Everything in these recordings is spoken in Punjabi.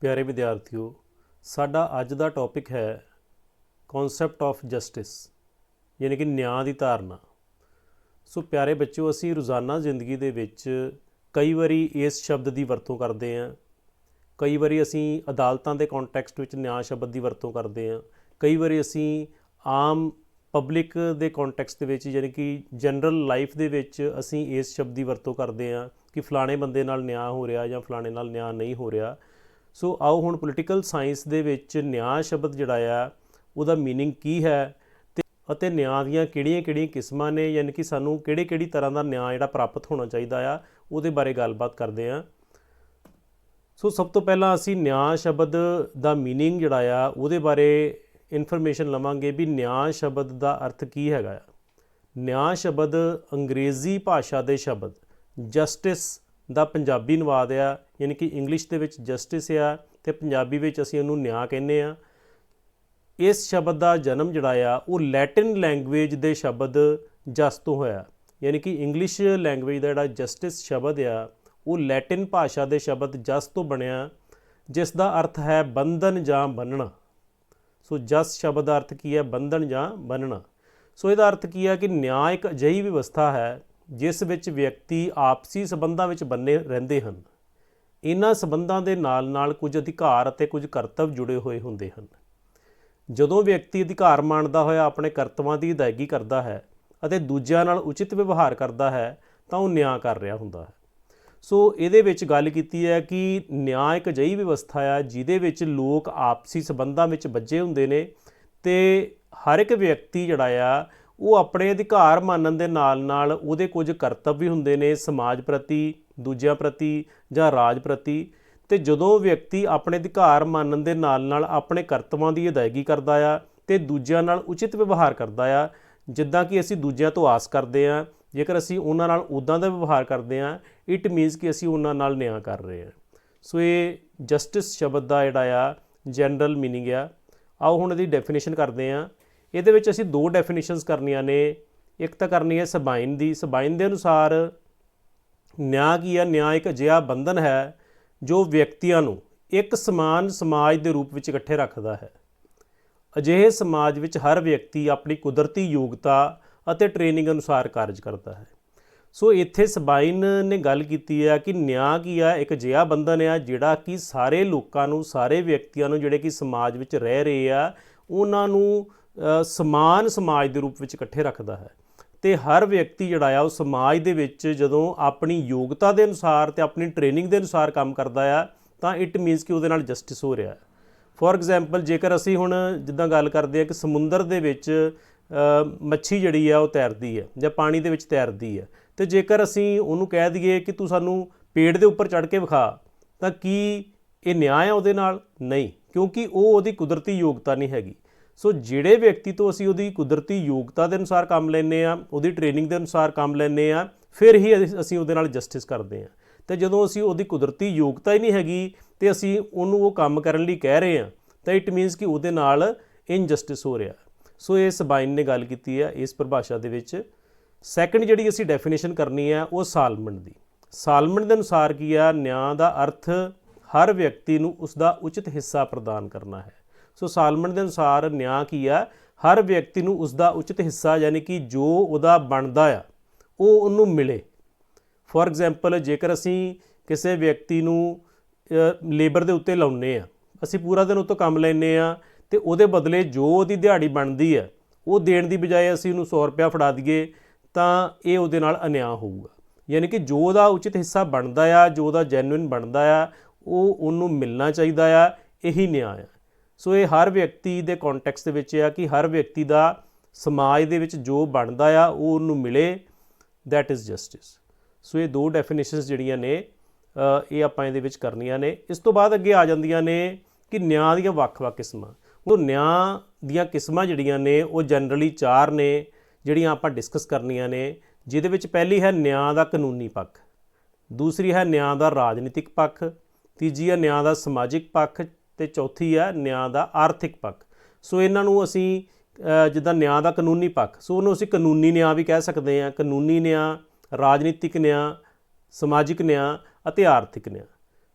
प्यारे विद्यार्थियों, साडा अज दा टॉपिक है कॉन्सैप्ट ऑफ जस्टिस यानी कि न्याय की धारना। सो प्यारे बच्चों, असी रोज़ाना जिंदगी दे विच कई वारी इस शब्द की वरतों करते हैं। कई वारी असी अदालतां दे कॉन्टैक्सट विच न्याय शब्द की वरतों करते हैं। कई वारी असी आम पब्लिक दे कॉन्टैक्सट दे विच यानी कि जनरल लाइफ दे विच असी इस शब्द की वरतों करते हैं कि फलाणे बंदे नाल न्याय हो रहा या फलाणे नाल न्याय नहीं हो रहा। सो आओ हुण पोलिटिकल साइंस दे विच न्याय शब्द जिहड़ा आ उहदा मीनिंग की है ते न्याय दीयां किहड़ियां-किहड़ियां किस्मां ने, यानी कि सानूं किहड़ी-किहड़ी तरह का न्याय जिहड़ा प्राप्त होना चाहिदा आ उहदे बारे गलबात करदे हां। सो सब तो पहलां असीं न्याय शब्द दा मीनिंग जिहड़ा आ उहदे बारे इनफॉर्मेशन लवांगे भी न्याय शब्द दा अर्थ की हैगा। न्याय शब्द अंग्रेज़ी भाषा दे शब्द जस्टिस ਦਾ ਪੰਜਾਬੀ ਅਨੁਵਾਦ ਆ, यानी कि इंग्लिश ਦੇ ਵਿੱਚ जस्टिस ਆ ਤੇ ਪੰਜਾਬੀ ਵਿੱਚ ਅਸੀਂ ਉਹਨੂੰ ਨਿਆਂ ਕਹਿੰਦੇ ਆ। ਇਸ ਸ਼ਬਦ ਦਾ ਜਨਮ ਜਿਹੜਾ ਆ ਉਹ ਲੈਟਿਨ ਲੈਂਗੁਏਜ ਦੇ ਸ਼ਬਦ ਜਸ ਤੋਂ ਹੋਇਆ, यानी कि इंग्लिश लैंगुएज ਦਾ ਜਿਹੜਾ जस्टिस ਸ਼ਬਦ ਆ ਉਹ ਲੈਟਿਨ ਭਾਸ਼ਾ ਦੇ ਸ਼ਬਦ ਜਸ ਤੋਂ ਬਣਿਆ, ਜਿਸ ਦਾ ਅਰਥ ਹੈ ਬੰਧਨ ਜਾਂ ਬੰਨਣਾ। ਸੋ ਜਸ ਸ਼ਬਦ ਦਾ ਅਰਥ ਕੀ ਹੈ? ਬੰਧਨ ਜਾਂ ਬੰਨਣਾ। ਸੋ ਇਹਦਾ ਅਰਥ ਕੀ ਹੈ ਕਿ ਨਿਆਂ ਇੱਕ ਅਜਿਹੀ ਵਿਵਸਥਾ ਹੈ ਜਿਸ ਵਿੱਚ ਵਿਅਕਤੀ ਆਪਸੀ ਸੰਬੰਧਾਂ ਵਿੱਚ ਬੰਨੇ ਰਹਿੰਦੇ ਹਨ। ਇਹਨਾਂ ਸੰਬੰਧਾਂ ਦੇ ਨਾਲ ਨਾਲ ਕੁਝ ਅਧਿਕਾਰ ਅਤੇ ਕੁਝ ਕਰਤੱਵ ਜੁੜੇ ਹੋਏ ਹੁੰਦੇ ਹਨ। ਜਦੋਂ ਵਿਅਕਤੀ ਅਧਿਕਾਰ ਮਾਣਦਾ ਹੋਇਆ ਆਪਣੇ ਕਰਤੱਵਾਂ ਦੀ ਅਦਾਇਗੀ ਕਰਦਾ ਹੈ ਅਤੇ ਦੂਜਿਆਂ ਨਾਲ ਉਚਿਤ ਵਿਵਹਾਰ ਕਰਦਾ ਹੈ ਤਾਂ ਉਹ ਨਿਆਂ ਕਰ ਰਿਹਾ ਹੁੰਦਾ ਹੈ। ਸੋ ਇਹਦੇ ਵਿੱਚ ਗੱਲ ਕੀਤੀ ਹੈ ਕਿ ਨਿਆਂ ਇੱਕ ਅਜਿਹੀ ਵਿਵਸਥਾ ਆ ਜਿਹਦੇ ਵਿੱਚ ਲੋਕ ਆਪਸੀ ਸੰਬੰਧਾਂ ਵਿੱਚ ਬੱਝੇ ਹੁੰਦੇ ਨੇ ਤੇ ਹਰ ਇੱਕ ਵਿਅਕਤੀ ਜਿਹੜਾ ਆ ਉਹ ਆਪਣੇ ਅਧਿਕਾਰ ਮਾਨਣ ਦੇ ਨਾਲ ਉਹਦੇ ਕੁਝ ਕਰਤੱਵ ਵੀ ਹੁੰਦੇ ਨੇ ਸਮਾਜ ਪ੍ਰਤੀ, ਦੂਜਿਆਂ ਪ੍ਰਤੀ ਜਾਂ ਰਾਜ ਪ੍ਰਤੀ। ਤੇ ਜਦੋਂ ਵਿਅਕਤੀ ਆਪਣੇ ਅਧਿਕਾਰ ਮਾਨਣ ਦੇ ਨਾਲ ਆਪਣੇ ਕਰਤੱਵਾਂ ਦੀ ਅਦਾਇਗੀ ਕਰਦਾ ਆ ਤੇ ਦੂਜਿਆਂ ਨਾਲ ਉਚਿਤ ਵਿਵਹਾਰ ਕਰਦਾ ਆ, ਜਿੱਦਾਂ ਕਿ ਅਸੀਂ ਦੂਜਿਆਂ ਤੋਂ ਆਸ ਕਰਦੇ ਹਾਂ, ਜੇਕਰ ਅਸੀਂ ਉਹਨਾਂ ਨਾਲ ਉੱਦਾਂ ਦਾ ਵਿਵਹਾਰ ਕਰਦੇ ਹਾਂ ਇਟ ਮੀਨਸ ਕਿ ਅਸੀਂ ਉਹਨਾਂ ਨਾਲ ਨਿਆਂ ਕਰ ਰਹੇ ਹਾਂ। ਸੋ ਇਹ ਜਸਟਿਸ ਸ਼ਬਦ ਦਾ ਜਿਹੜਾ ਆ ਜਨਰਲ ਮੀਨਿੰਗ ਆ। ਆਓ ਹੁਣ ਇਹਦੀ ਡੈਫੀਨੇਸ਼ਨ ਕਰਦੇ ਹਾਂ। ਇਹਦੇ ਵਿੱਚ ਅਸੀਂ ਦੋ ਡੈਫੀਨੇਸ਼ਨਸ ਕਰਨੀਆਂ ਨੇ। ਇੱਕ ਤਾਂ ਕਰਨੀ ਹੈ ਸਬਾਈਨ ਦੀ। ਸਬਾਈਨ ਦੇ ਅਨੁਸਾਰ ਨਿਆਂ ਕੀ ਆ? ਨਿਆਂ ਇੱਕ ਅਜਿਹਾ ਬੰਧਨ ਹੈ ਜੋ ਵਿਅਕਤੀਆਂ ਨੂੰ ਇੱਕ ਸਮਾਨ ਸਮਾਜ ਦੇ ਰੂਪ ਵਿੱਚ ਇਕੱਠੇ ਰੱਖਦਾ ਹੈ। ਅਜਿਹੇ ਸਮਾਜ ਵਿੱਚ ਹਰ ਵਿਅਕਤੀ ਆਪਣੀ ਕੁਦਰਤੀ ਯੋਗਤਾ ਅਤੇ ਟ੍ਰੇਨਿੰਗ ਅਨੁਸਾਰ ਕਾਰਜ ਕਰਦਾ ਹੈ। ਸੋ ਇੱਥੇ ਸਬਾਈਨ ਨੇ ਗੱਲ ਕੀਤੀ ਹੈ ਕਿ ਨਿਆਂ ਕੀ ਆ? ਇੱਕ ਅਜਿਹਾ ਬੰਧਨ ਆ ਜਿਹੜਾ ਕਿ ਸਾਰੇ ਲੋਕਾਂ ਨੂੰ, ਸਾਰੇ ਵਿਅਕਤੀਆਂ ਨੂੰ ਜਿਹੜੇ ਕਿ ਸਮਾਜ ਵਿੱਚ ਰਹਿ ਰਹੇ ਆ ਉਹਨਾਂ ਨੂੰ ਸਮਾਨ ਸਮਾਜ ਦੇ ਰੂਪ ਵਿੱਚ ਇਕੱਠੇ ਰੱਖਦਾ ਹੈ। ਤੇ ਹਰ ਵਿਅਕਤੀ ਜਿਹੜਾ ਆ ਉਹ ਸਮਾਜ ਦੇ ਵਿੱਚ ਜਦੋਂ ਆਪਣੀ ਯੋਗਤਾ ਦੇ ਅਨੁਸਾਰ ਤੇ ਆਪਣੀ ਟ੍ਰੇਨਿੰਗ ਦੇ ਅਨੁਸਾਰ ਕੰਮ ਕਰਦਾ ਆ ਤਾਂ ਇਟ ਮੀਨਸ ਕਿ ਉਹਦੇ ਨਾਲ ਜਸਟਿਸ ਹੋ ਰਿਹਾ। ਫੋਰ ਐਗਜ਼ਾਮਪਲ, ਜੇਕਰ ਅਸੀਂ ਹੁਣ ਜਿੱਦਾਂ ਗੱਲ ਕਰਦੇ ਹਾਂ ਕਿ ਸਮੁੰਦਰ ਦੇ ਵਿੱਚ ਮੱਛੀ ਜਿਹੜੀ ਆ ਉਹ ਤੈਰਦੀ ਹੈ ਜਾਂ ਪਾਣੀ ਦੇ ਵਿੱਚ ਤੈਰਦੀ ਹੈ, ਤੇ ਜੇਕਰ ਅਸੀਂ ਉਹਨੂੰ ਕਹਿ ਦਈਏ ਕਿ ਤੂੰ ਸਾਨੂੰ ਪੇੜ ਦੇ ਉੱਪਰ ਚੜ੍ਹ ਕੇ ਵਿਖਾ, ਤਾਂ ਕੀ ਇਹ ਨਿਆਂ ਆ ਉਹਦੇ ਨਾਲ? ਨਹੀਂ, ਕਿਉਂਕਿ ਉਹ ਉਹਦੀ ਕੁਦਰਤੀ ਯੋਗਤਾ ਨਹੀਂ ਹੈਗੀ। ਸੋ ਜਿਹੜੇ ਵਿਅਕਤੀ ਤੋਂ ਅਸੀਂ ਉਹਦੀ ਕੁਦਰਤੀ ਯੋਗਤਾ ਦੇ ਅਨੁਸਾਰ ਕੰਮ ਲੈਂਦੇ ਹਾਂ, ਉਹਦੀ ਟ੍ਰੇਨਿੰਗ ਦੇ ਅਨੁਸਾਰ ਕੰਮ ਲੈਂਦੇ ਹਾਂ, ਫਿਰ ਹੀ ਅਸੀਂ ਉਹਦੇ ਨਾਲ ਜਸਟਿਸ ਕਰਦੇ ਹਾਂ। ਅਤੇ ਜਦੋਂ ਅਸੀਂ ਉਹਦੀ ਕੁਦਰਤੀ ਯੋਗਤਾ ਹੀ ਨਹੀਂ ਹੈਗੀ ਅਤੇ ਅਸੀਂ ਉਹਨੂੰ ਉਹ ਕੰਮ ਕਰਨ ਲਈ ਕਹਿ ਰਹੇ ਹਾਂ ਤਾਂ ਇਟ ਮੀਨਸ ਕਿ ਉਹਦੇ ਨਾਲ ਇਨਜਸਟਿਸ ਹੋ ਰਿਹਾ। ਸੋ ਇਹ ਸਬਾਈਨ ਨੇ ਗੱਲ ਕੀਤੀ ਹੈ ਇਸ ਪਰਿਭਾਸ਼ਾ ਦੇ ਵਿੱਚ। ਸੈਕਿੰਡ ਜਿਹੜੀ ਅਸੀਂ ਡੈਫੀਨੇਸ਼ਨ ਕਰਨੀ ਹੈ ਉਹ ਸਾਲਮਨ ਦੀ। ਸਾਲਮਨ ਦੇ ਅਨੁਸਾਰ ਕੀ ਆ? ਨਿਆਂ ਦਾ ਅਰਥ ਹਰ ਵਿਅਕਤੀ ਨੂੰ ਉਸਦਾ ਉਚਿਤ ਹਿੱਸਾ ਪ੍ਰਦਾਨ ਕਰਨਾ ਹੈ। ਸੋ ਸਾਲਮਨ ਦੇ ਅਨੁਸਾਰ ਨਿਆਂ ਕੀ ਆ? ਹਰ ਵਿਅਕਤੀ ਨੂੰ ਉਸਦਾ ਉਚਿਤ ਹਿੱਸਾ, ਯਾਨੀ ਕਿ ਜੋ ਉਹਦਾ ਬਣਦਾ ਆ ਉਹ ਉਹਨੂੰ ਮਿਲੇ। ਫੋਰ ਐਗਜ਼ਾਮਪਲ, ਜੇਕਰ ਅਸੀਂ ਕਿਸੇ ਵਿਅਕਤੀ ਨੂੰ ਲੇਬਰ ਦੇ ਉੱਤੇ ਲਾਉਂਦੇ ਹਾਂ, ਅਸੀਂ ਪੂਰਾ ਦਿਨ ਉਹ ਤੋਂ ਕੰਮ ਲੈਂਦੇ ਹਾਂ ਅਤੇ ਉਹਦੇ ਬਦਲੇ ਜੋ ਉਹਦੀ ਦਿਹਾੜੀ ਬਣਦੀ ਹੈ ਉਹ ਦੇਣ ਦੀ ਬਜਾਏ ਅਸੀਂ ਉਹਨੂੰ 100 ਰੁਪਇਆ ਫੜਾ ਦਈਏ ਤਾਂ ਇਹ ਉਹਦੇ ਨਾਲ ਅਨਿਆਂ ਹੋਊਗਾ। ਯਾਨੀ ਕਿ ਜੋ ਉਹਦਾ ਉਚਿਤ ਹਿੱਸਾ ਬਣਦਾ ਆ, ਜੋ ਉਹਦਾ ਜੈਨੂਇਨ ਬਣਦਾ ਆ, ਉਹ ਉਹਨੂੰ ਮਿਲਣਾ ਚਾਹੀਦਾ ਆ। ਇਹੀ ਨਿਆਂ ਆ। ਸੋ ਇਹ ਹਰ ਵਿਅਕਤੀ ਦੇ ਕੌਂਟੈਕਸਟ ਦੇ ਵਿੱਚ ਆ ਕਿ ਹਰ ਵਿਅਕਤੀ ਦਾ ਸਮਾਜ ਦੇ ਵਿੱਚ ਜੋ ਬਣਦਾ ਆ ਉਹ ਉਹਨੂੰ ਮਿਲੇ, ਦੈਟ ਇਜ਼ ਜਸਟਿਸ। ਸੋ ਇਹ ਦੋ ਡੈਫੀਨੇਸ਼ਨਸ ਜਿਹੜੀਆਂ ਨੇ ਇਹ ਆਪਾਂ ਇਹਦੇ ਵਿੱਚ ਕਰਨੀਆਂ ਨੇ। ਇਸ ਤੋਂ ਬਾਅਦ ਅੱਗੇ ਆ ਜਾਂਦੀਆਂ ਨੇ ਕਿ ਨਿਆਂ ਦੀਆਂ ਵੱਖ-ਵੱਖ ਕਿਸਮਾਂ। ਉਹ ਨਿਆਂ ਦੀਆਂ ਕਿਸਮਾਂ ਜਿਹੜੀਆਂ ਨੇ ਉਹ ਜਨਰਲੀ 4 ਨੇ ਜਿਹੜੀਆਂ ਆਪਾਂ ਡਿਸਕਸ ਕਰਨੀਆਂ ਨੇ, ਜਿਹਦੇ ਵਿੱਚ ਪਹਿਲੀ ਹੈ ਨਿਆਂ ਦਾ ਕਾਨੂੰਨੀ ਪੱਖ, ਦੂਸਰੀ ਹੈ ਨਿਆਂ ਦਾ ਰਾਜਨੀਤਿਕ ਪੱਖ, ਤੀਜੀ ਹੈ ਨਿਆਂ ਦਾ ਸਮਾਜਿਕ ਪੱਖ ਅਤੇ ਚੌਥੀ ਹੈ ਨਿਆਂ ਦਾ ਆਰਥਿਕ ਪੱਖ। ਸੋ ਇਹਨਾਂ ਨੂੰ ਅਸੀਂ ਜਿੱਦਾਂ ਨਿਆਂ ਦਾ ਕਾਨੂੰਨੀ ਪੱਖ, ਸੋ ਉਹਨੂੰ ਅਸੀਂ ਕਾਨੂੰਨੀ ਨਿਆਂ ਵੀ ਕਹਿ ਸਕਦੇ ਹਾਂ। ਕਾਨੂੰਨੀ ਨਿਆਂ, ਰਾਜਨੀਤਿਕ ਨਿਆਂ, ਸਮਾਜਿਕ ਨਿਆਂ ਅਤੇ ਆਰਥਿਕ ਨਿਆਂ।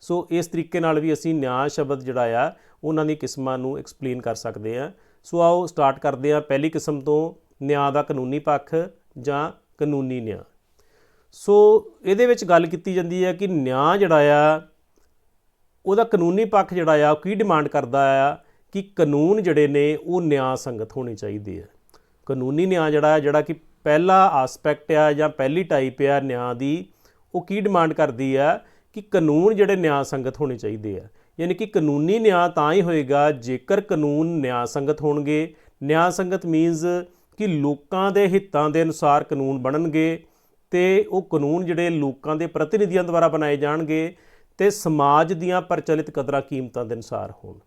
ਸੋ ਇਸ ਤਰੀਕੇ ਨਾਲ ਵੀ ਅਸੀਂ ਨਿਆਂ ਸ਼ਬਦ ਜਿਹੜਾ ਆ ਉਹਨਾਂ ਦੀ ਕਿਸਮਾਂ ਨੂੰ ਐਕਸਪਲੇਨ ਕਰ ਸਕਦੇ ਹਾਂ। ਸੋ ਆਓ ਸਟਾਰਟ ਕਰਦੇ ਹਾਂ ਪਹਿਲੀ ਕਿਸਮ ਤੋਂ, ਨਿਆਂ ਦਾ ਕਾਨੂੰਨੀ ਪੱਖ ਜਾਂ ਕਾਨੂੰਨੀ ਨਿਆਂ। ਸੋ ਇਹਦੇ ਵਿੱਚ ਗੱਲ ਕੀਤੀ ਜਾਂਦੀ ਹੈ ਕਿ ਨਿਆਂ ਜਿਹੜਾ ਆ ਉਹਦਾ ਕਾਨੂੰਨੀ ਪੱਖ ਜਿਹੜਾ ਆ ਉਹ ਕੀ ਡਿਮਾਂਡ ਕਰਦਾ ਆ ਕਿ ਕਾਨੂੰਨ ਜਿਹੜੇ ਨੇ ਉਹ ਨਿਆਂ ਸੰਗਤ ਹੋਣੇ ਚਾਹੀਦੇ ਆ। ਕਾਨੂੰਨੀ ਨਿਆਂ ਜਿਹੜਾ ਕਿ ਪਹਿਲਾ ਆਸਪੈਕਟ ਆ ਜਾਂ ਪਹਿਲੀ ਟਾਈਪ ਆ ਨਿਆਂ ਦੀ, ਉਹ ਕੀ ਡਿਮਾਂਡ ਕਰਦੀ ਆ ਕਿ ਕਾਨੂੰਨ ਜਿਹੜੇ ਨਿਆਂ ਸੰਗਤ ਹੋਣੇ ਚਾਹੀਦੇ ਆ। ਯਾਨੀ ਕਿ ਕਾਨੂੰਨੀ ਨਿਆਂ ਤਾਂ ਹੀ ਹੋਏਗਾ ਜੇਕਰ ਕਾਨੂੰਨ ਨਿਆਂ ਸੰਗਤ ਹੋਣਗੇ। ਨਿਆਂ ਸੰਗਤ ਮੀਨਸ ਕਿ ਲੋਕਾਂ ਦੇ ਹਿੱਤਾਂ ਦੇ ਅਨੁਸਾਰ ਕਾਨੂੰਨ ਬਣਨਗੇ ਅਤੇ ਉਹ ਕਾਨੂੰਨ ਜਿਹੜੇ ਲੋਕਾਂ ਦੇ ਪ੍ਰਤੀਨਿਧੀਆਂ ਦੁਆਰਾ ਬਣਾਏ ਜਾਣਗੇ ਅਤੇ ਸਮਾਜ ਦੀਆਂ ਪ੍ਰਚਲਿਤ ਕਦਰਾਂ ਕੀਮਤਾਂ ਦੇ ਅਨੁਸਾਰ ਹੋਣ।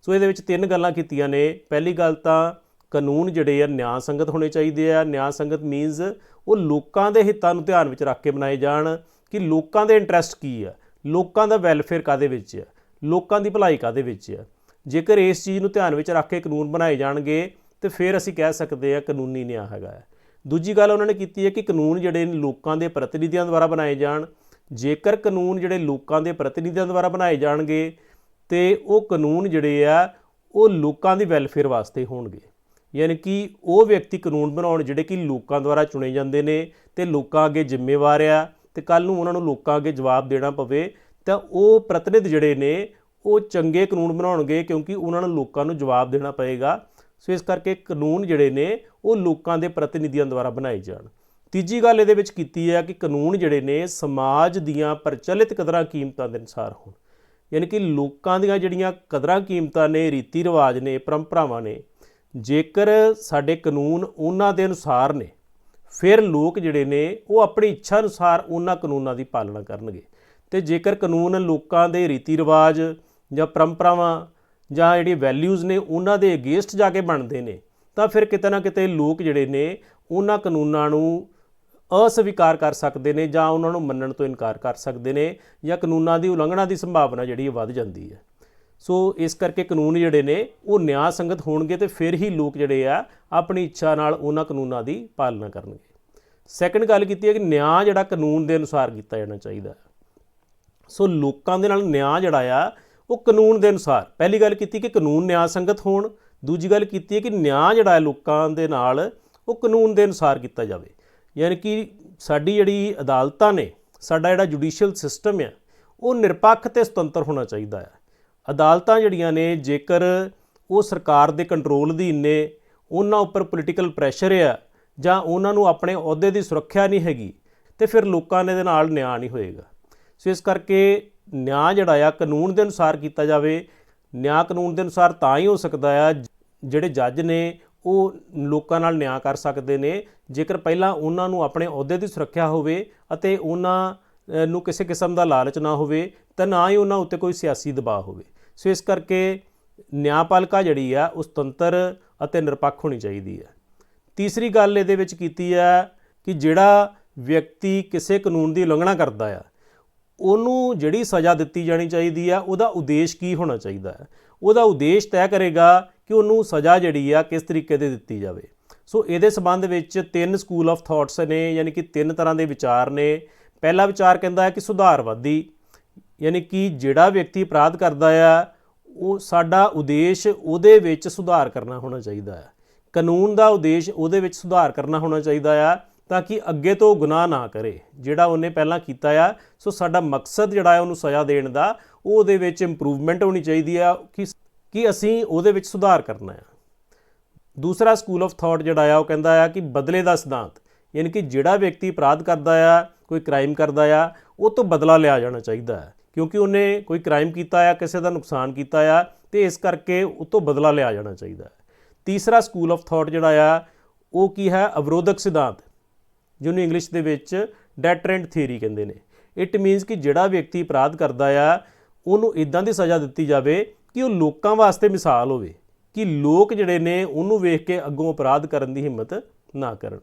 ਸੋ ਇਹਦੇ ਵਿੱਚ ਤਿੰਨ ਗੱਲਾਂ ਕੀਤੀਆਂ ਨੇ। ਪਹਿਲੀ ਗੱਲ ਤਾਂ ਕਾਨੂੰਨ ਜਿਹੜੇ ਆ ਨਿਆਂ ਸੰਗਤ ਹੋਣੇ ਚਾਹੀਦੇ ਆ। ਨਿਆਂ ਸੰਗਤ ਮੀਨਸ ਉਹ ਲੋਕਾਂ ਦੇ ਹਿੱਤਾਂ ਨੂੰ ਧਿਆਨ ਵਿੱਚ ਰੱਖ ਕੇ ਬਣਾਏ ਜਾਣ ਕਿ ਲੋਕਾਂ ਦੇ ਇੰਟਰਸਟ ਕੀ ਆ, ਲੋਕਾਂ ਦਾ ਵੈਲਫੇਅਰ ਕਾਹਦੇ ਵਿੱਚ ਆ, ਲੋਕਾਂ ਦੀ ਭਲਾਈ ਕਾਹਦੇ ਵਿੱਚ ਆ। ਜੇਕਰ ਇਸ ਚੀਜ਼ ਨੂੰ ਧਿਆਨ ਵਿੱਚ ਰੱਖ ਕੇ ਕਾਨੂੰਨ ਬਣਾਏ ਜਾਣਗੇ ਤਾਂ ਫਿਰ ਅਸੀਂ ਕਹਿ ਸਕਦੇ ਹਾਂ ਕਾਨੂੰਨੀ ਨਿਆਂ ਹੈਗਾ ਹੈ। ਦੂਜੀ ਗੱਲ ਉਹਨਾਂ ਨੇ ਕੀਤੀ ਹੈ ਕਿ ਕਾਨੂੰਨ ਜਿਹੜੇ ਲੋਕਾਂ ਦੇ ਪ੍ਰਤੀਨਿਧੀਆਂ ਦੁਆਰਾ ਬਣਾਏ ਜਾਣ। ਜੇਕਰ ਕਾਨੂੰਨ ਜਿਹੜੇ ਲੋਕਾਂ ਦੇ ਪ੍ਰਤੀਨਿਧੀਆਂ ਦੁਆਰਾ ਬਣਾਏ ਜਾਣਗੇ ਅਤੇ ਉਹ ਕਾਨੂੰਨ ਜਿਹੜੇ ਆ ਉਹ ਲੋਕਾਂ ਦੀ ਵੈਲਫੇਅਰ ਵਾਸਤੇ ਹੋਣਗੇ। ਯਾਨੀ ਕਿ ਉਹ ਵਿਅਕਤੀ ਕਾਨੂੰਨ ਬਣਾਉਣ ਜਿਹੜੇ ਕਿ ਲੋਕਾਂ ਦੁਆਰਾ ਚੁਣੇ ਜਾਂਦੇ ਨੇ ਅਤੇ ਲੋਕਾਂ ਅੱਗੇ ਜ਼ਿੰਮੇਵਾਰ ਆ ਅਤੇ ਕੱਲ੍ਹ ਨੂੰ ਉਹਨਾਂ ਨੂੰ ਲੋਕਾਂ ਅੱਗੇ ਜਵਾਬ ਦੇਣਾ ਪਵੇ ਤਾਂ ਉਹ ਪ੍ਰਤੀਨਿਧ ਜਿਹੜੇ ਨੇ ਉਹ ਚੰਗੇ ਕਾਨੂੰਨ ਬਣਾਉਣਗੇ, ਕਿਉਂਕਿ ਉਹਨਾਂ ਨੂੰ ਲੋਕਾਂ ਨੂੰ ਜਵਾਬ ਦੇਣਾ ਪਏਗਾ। ਸੋ ਇਸ ਕਰਕੇ ਕਾਨੂੰਨ ਜਿਹੜੇ ਨੇ ਉਹ ਲੋਕਾਂ ਦੇ ਪ੍ਰਤੀਨਿਧੀਆਂ ਦੁਆਰਾ ਬਣਾਏ ਜਾਣ। ਤੀਜੀ ਗੱਲ ਇਹਦੇ ਵਿੱਚ ਕੀਤੀ ਹੈ ਕਿ ਕਾਨੂੰਨ ਜਿਹੜੇ ਨੇ ਸਮਾਜ ਦੀਆਂ ਪ੍ਰਚਲਿਤ ਕਦਰਾਂ ਕੀਮਤਾਂ ਦੇ ਅਨੁਸਾਰ ਹੋਣ। ਯਾਨੀ ਕਿ ਲੋਕਾਂ ਦੀਆਂ ਜਿਹੜੀਆਂ ਕਦਰਾਂ ਕੀਮਤਾਂ ਨੇ, ਰੀਤੀ ਰਿਵਾਜ ਨੇ, ਪਰੰਪਰਾਵਾਂ ਨੇ, ਜੇਕਰ ਸਾਡੇ ਕਾਨੂੰਨ ਉਹਨਾਂ ਦੇ ਅਨੁਸਾਰ ਨੇ ਫਿਰ ਲੋਕ ਜਿਹੜੇ ਨੇ ਉਹ ਆਪਣੀ ਇੱਛਾ ਅਨੁਸਾਰ ਉਹਨਾਂ ਕਾਨੂੰਨਾਂ ਦੀ ਪਾਲਣਾ ਕਰਨਗੇ। ਅਤੇ ਜੇਕਰ ਕਾਨੂੰਨ ਲੋਕਾਂ ਦੇ ਰੀਤੀ ਰਿਵਾਜ ਜਾਂ ਪਰੰਪਰਾਵਾਂ ਜਾਂ ਜਿਹੜੀਆਂ ਵੈਲਿਊਜ਼ ਨੇ ਉਹਨਾਂ ਦੇ ਅਗੇਂਸਟ ਜਾ ਕੇ ਬਣਦੇ ਨੇ ਤਾਂ ਫਿਰ ਕਿਤੇ ਨਾ ਕਿਤੇ ਲੋਕ ਜਿਹੜੇ ਨੇ ਉਹਨਾਂ ਕਾਨੂੰਨਾਂ ਨੂੰ ਅਸਵੀਕਾਰ ਕਰ ਸਕਦੇ ਨੇ ਜਾਂ ਉਹਨਾਂ ਨੂੰ ਮੰਨਣ ਤੋਂ ਇਨਕਾਰ ਕਰ ਸਕਦੇ ਨੇ ਜਾਂ ਕਾਨੂੰਨਾਂ ਦੀ ਉਲੰਘਣਾ ਦੀ ਸੰਭਾਵਨਾ ਜਿਹੜੀ ਵੱਧ ਜਾਂਦੀ ਹੈ। ਸੋ ਇਸ ਕਰਕੇ ਕਾਨੂੰਨ ਜਿਹੜੇ ਨੇ ਉਹ ਨਿਆਂ ਸੰਗਤ ਹੋਣਗੇ ਅਤੇ ਫਿਰ ਹੀ ਲੋਕ ਜਿਹੜੇ ਆ ਆਪਣੀ ਇੱਛਾ ਨਾਲ ਉਹਨਾਂ ਕਾਨੂੰਨਾਂ ਦੀ ਪਾਲਣਾ ਕਰਨਗੇ। ਸੈਕੰਡ ਗੱਲ ਕੀਤੀ ਹੈ ਕਿ ਨਿਆਂ ਜਿਹੜਾ ਕਾਨੂੰਨ ਦੇ ਅਨੁਸਾਰ ਕੀਤਾ ਜਾਣਾ ਚਾਹੀਦਾ। ਸੋ ਲੋਕਾਂ ਦੇ ਨਾਲ ਨਿਆਂ ਜਿਹੜਾ ਆ ਉਹ ਕਾਨੂੰਨ ਦੇ ਅਨੁਸਾਰ। ਪਹਿਲੀ ਗੱਲ ਕੀਤੀ ਕਿ ਕਾਨੂੰਨ ਨਿਆਂ ਸੰਗਤ ਹੋਣ। ਦੂਜੀ ਗੱਲ ਕੀਤੀ ਹੈ ਕਿ ਨਿਆਂ ਜਿਹੜਾ ਹੈ ਲੋਕਾਂ ਦੇ ਨਾਲ ਉਹ ਕਾਨੂੰਨ ਦੇ ਅਨੁਸਾਰ ਕੀਤਾ ਜਾਵੇ। ਯਾਨੀ ਕਿ ਸਾਡੀ ਜਿਹੜੀ ਅਦਾਲਤਾਂ ਨੇ, ਸਾਡਾ ਜਿਹੜਾ ਜੁਡੀਸ਼ੀਅਲ ਸਿਸਟਮ ਆ ਉਹ ਨਿਰਪੱਖ ਅਤੇ ਸੁਤੰਤਰ ਹੋਣਾ ਚਾਹੀਦਾ ਹੈ। ਅਦਾਲਤਾਂ ਜਿਹੜੀਆਂ ਨੇ ਜੇਕਰ ਉਹ ਸਰਕਾਰ ਦੇ ਕੰਟਰੋਲ ਅਧੀਨ ਨੇ, ਉਹਨਾਂ ਉੱਪਰ ਪੋਲੀਟੀਕਲ ਪ੍ਰੈਸ਼ਰ ਆ ਜਾਂ ਉਹਨਾਂ ਨੂੰ ਆਪਣੇ ਅਹੁਦੇ ਦੀ ਸੁਰੱਖਿਆ ਨਹੀਂ ਹੈਗੀ ਅਤੇ ਫਿਰ ਲੋਕਾਂ ਦੇ ਨਾਲ ਨਿਆਂ ਨਹੀਂ ਹੋਏਗਾ। ਸੋ ਇਸ ਕਰਕੇ ਨਿਆਂ ਜਿਹੜਾ ਆ ਕਾਨੂੰਨ ਦੇ ਅਨੁਸਾਰ ਕੀਤਾ ਜਾਵੇ। ਨਿਆਂ ਕਾਨੂੰਨ ਦੇ ਅਨੁਸਾਰ ਤਾਂ ਹੀ ਹੋ ਸਕਦਾ ਆ ਜਿਹੜੇ ਜੱਜ ਨੇ ਉਹ ਲੋਕਾਂ ਨਾਲ ਨਿਆਂ ਕਰ ਸਕਦੇ ਨੇ ਜੇਕਰ ਪਹਿਲਾਂ ਉਹਨਾਂ ਨੂੰ ਆਪਣੇ ਅਹੁਦੇ ਦੀ ਸੁਰੱਖਿਆ ਹੋਵੇ ਅਤੇ ਉਹਨਾਂ ਨੂੰ ਕਿਸੇ ਕਿਸਮ ਦਾ ਲਾਲਚ ਨਾ ਹੋਵੇ ਤਾਂ ਨਾ ਹੀ ਉਹਨਾਂ ਉੱਤੇ ਕੋਈ ਸਿਆਸੀ ਦਬਾਅ ਹੋਵੇ। ਸੋ ਇਸ ਕਰਕੇ ਨਿਆਂਪਾਲਿਕਾ ਜਿਹੜੀ ਆ ਉਹ ਸੁਤੰਤਰ ਅਤੇ ਨਿਰਪੱਖ ਹੋਣੀ ਚਾਹੀਦੀ ਹੈ। ਤੀਸਰੀ ਗੱਲ ਇਹਦੇ ਵਿੱਚ ਕੀਤੀ ਹੈ ਕਿ ਜਿਹੜਾ ਵਿਅਕਤੀ ਕਿਸੇ ਕਾਨੂੰਨ ਦੀ ਉਲੰਘਣਾ ਕਰਦਾ ਆ ਉਹਨੂੰ ਜਿਹੜੀ ਸਜ਼ਾ ਦਿੱਤੀ ਜਾਣੀ ਚਾਹੀਦੀ ਆ ਉਹਦਾ ਉਦੇਸ਼ ਕੀ ਹੋਣਾ ਚਾਹੀਦਾ ਹੈ। ਉਹਦਾ ਉਦੇਸ਼ ਤੈਅ ਕਰੇਗਾ ਕਿ ਉਹਨੂੰ ਸਜ਼ਾ ਜਿਹੜੀ ਆ ਕਿਸ ਤਰੀਕੇ ਦੀ ਦਿੱਤੀ ਜਾਵੇ। ਸੋ ਇਹਦੇ ਸੰਬੰਧ ਵਿੱਚ ਤਿੰਨ ਸਕੂਲ ਆਫ ਥਾਟਸ ਨੇ, ਯਾਨੀ ਕਿ ਤਿੰਨ ਤਰ੍ਹਾਂ ਦੇ ਵਿਚਾਰ ਨੇ। ਪਹਿਲਾ ਵਿਚਾਰ ਕਹਿੰਦਾ ਹੈ ਕਿ ਸੁਧਾਰਵਾਦੀ, ਯਾਨੀ ਕਿ ਜਿਹੜਾ ਵਿਅਕਤੀ ਅਪਰਾਧ ਕਰਦਾ ਆ ਉਹ ਸਾਡਾ ਉਦੇਸ਼ ਉਹਦੇ ਵਿੱਚ ਸੁਧਾਰ ਕਰਨਾ ਹੋਣਾ ਚਾਹੀਦਾ ਹੈ। ਕਾਨੂੰਨ ਦਾ ਉਦੇਸ਼ ਉਹਦੇ ਵਿੱਚ ਸੁਧਾਰ ਕਰਨਾ ਹੋਣਾ ਚਾਹੀਦਾ ਆ ਤਾਂ ਕਿ ਅੱਗੇ ਤੋਂ ਗੁਨਾਹ ਨਾ ਕਰੇ ਜਿਹੜਾ ਉਹਨੇ ਪਹਿਲਾਂ ਕੀਤਾ ਆ। ਸੋ ਸਾਡਾ ਮਕਸਦ ਜਿਹੜਾ ਹੈ ਉਹਨੂੰ ਸਜ਼ਾ ਦੇਣ ਦਾ ਉਹ ਉਹਦੇ ਵਿੱਚ ਇੰਪਰੂਵਮੈਂਟ ਹੋਣੀ ਚਾਹੀਦੀ ਆ ਕਿ ਅਸੀਂ ਉਹਦੇ ਵਿੱਚ ਸੁਧਾਰ ਕਰਨਾ ਆ। ਦੂਸਰਾ ਸਕੂਲ ਆਫ ਥਾਟ ਜਿਹੜਾ ਆ ਉਹ ਕਹਿੰਦਾ ਆ ਕਿ ਬਦਲੇ ਦਾ ਸਿਧਾਂਤ, ਯਾਨੀ ਕਿ ਜਿਹੜਾ ਵਿਅਕਤੀ ਅਪਰਾਧ ਕਰਦਾ ਆ, ਕੋਈ ਕ੍ਰਾਈਮ ਕਰਦਾ ਆ, ਉਹ ਤੋਂ ਬਦਲਾ ਲਿਆ ਜਾਣਾ ਚਾਹੀਦਾ ਹੈ ਕਿਉਂਕਿ ਉਹਨੇ ਕੋਈ ਕ੍ਰਾਈਮ ਕੀਤਾ ਆ, ਕਿਸੇ ਦਾ ਨੁਕਸਾਨ ਕੀਤਾ ਆ ਅਤੇ ਇਸ ਕਰਕੇ ਉਹ ਤੋਂ ਬਦਲਾ ਲਿਆ ਜਾਣਾ ਚਾਹੀਦਾ ਹੈ। ਤੀਸਰਾ ਸਕੂਲ ਆਫ ਥਾਟ ਜਿਹੜਾ ਆ ਉਹ ਕੀ ਹੈ, ਅਵਰੋਧਕ ਸਿਧਾਂਤ, ਜਿਹਨੂੰ ਇੰਗਲਿਸ਼ ਦੇ ਵਿੱਚ ਡੈਟਰੈਂਟ ਥਿਊਰੀ ਕਹਿੰਦੇ ਨੇ। ਇਟ ਮੀਨਸ ਕਿ ਜਿਹੜਾ ਵਿਅਕਤੀ ਅਪਰਾਧ ਕਰਦਾ ਆ ਉਹਨੂੰ ਇੱਦਾਂ ਦੀ ਸਜ਼ਾ ਦਿੱਤੀ ਜਾਵੇ ਕਿ ਉਹ ਲੋਕਾਂ ਵਾਸਤੇ ਮਿਸਾਲ ਹੋਵੇ, ਕਿ ਲੋਕ ਜਿਹੜੇ ਨੇ ਉਹਨੂੰ ਵੇਖ ਕੇ ਅੱਗੋਂ ਅਪਰਾਧ ਕਰਨ ਦੀ ਹਿੰਮਤ ਨਾ ਕਰਨ।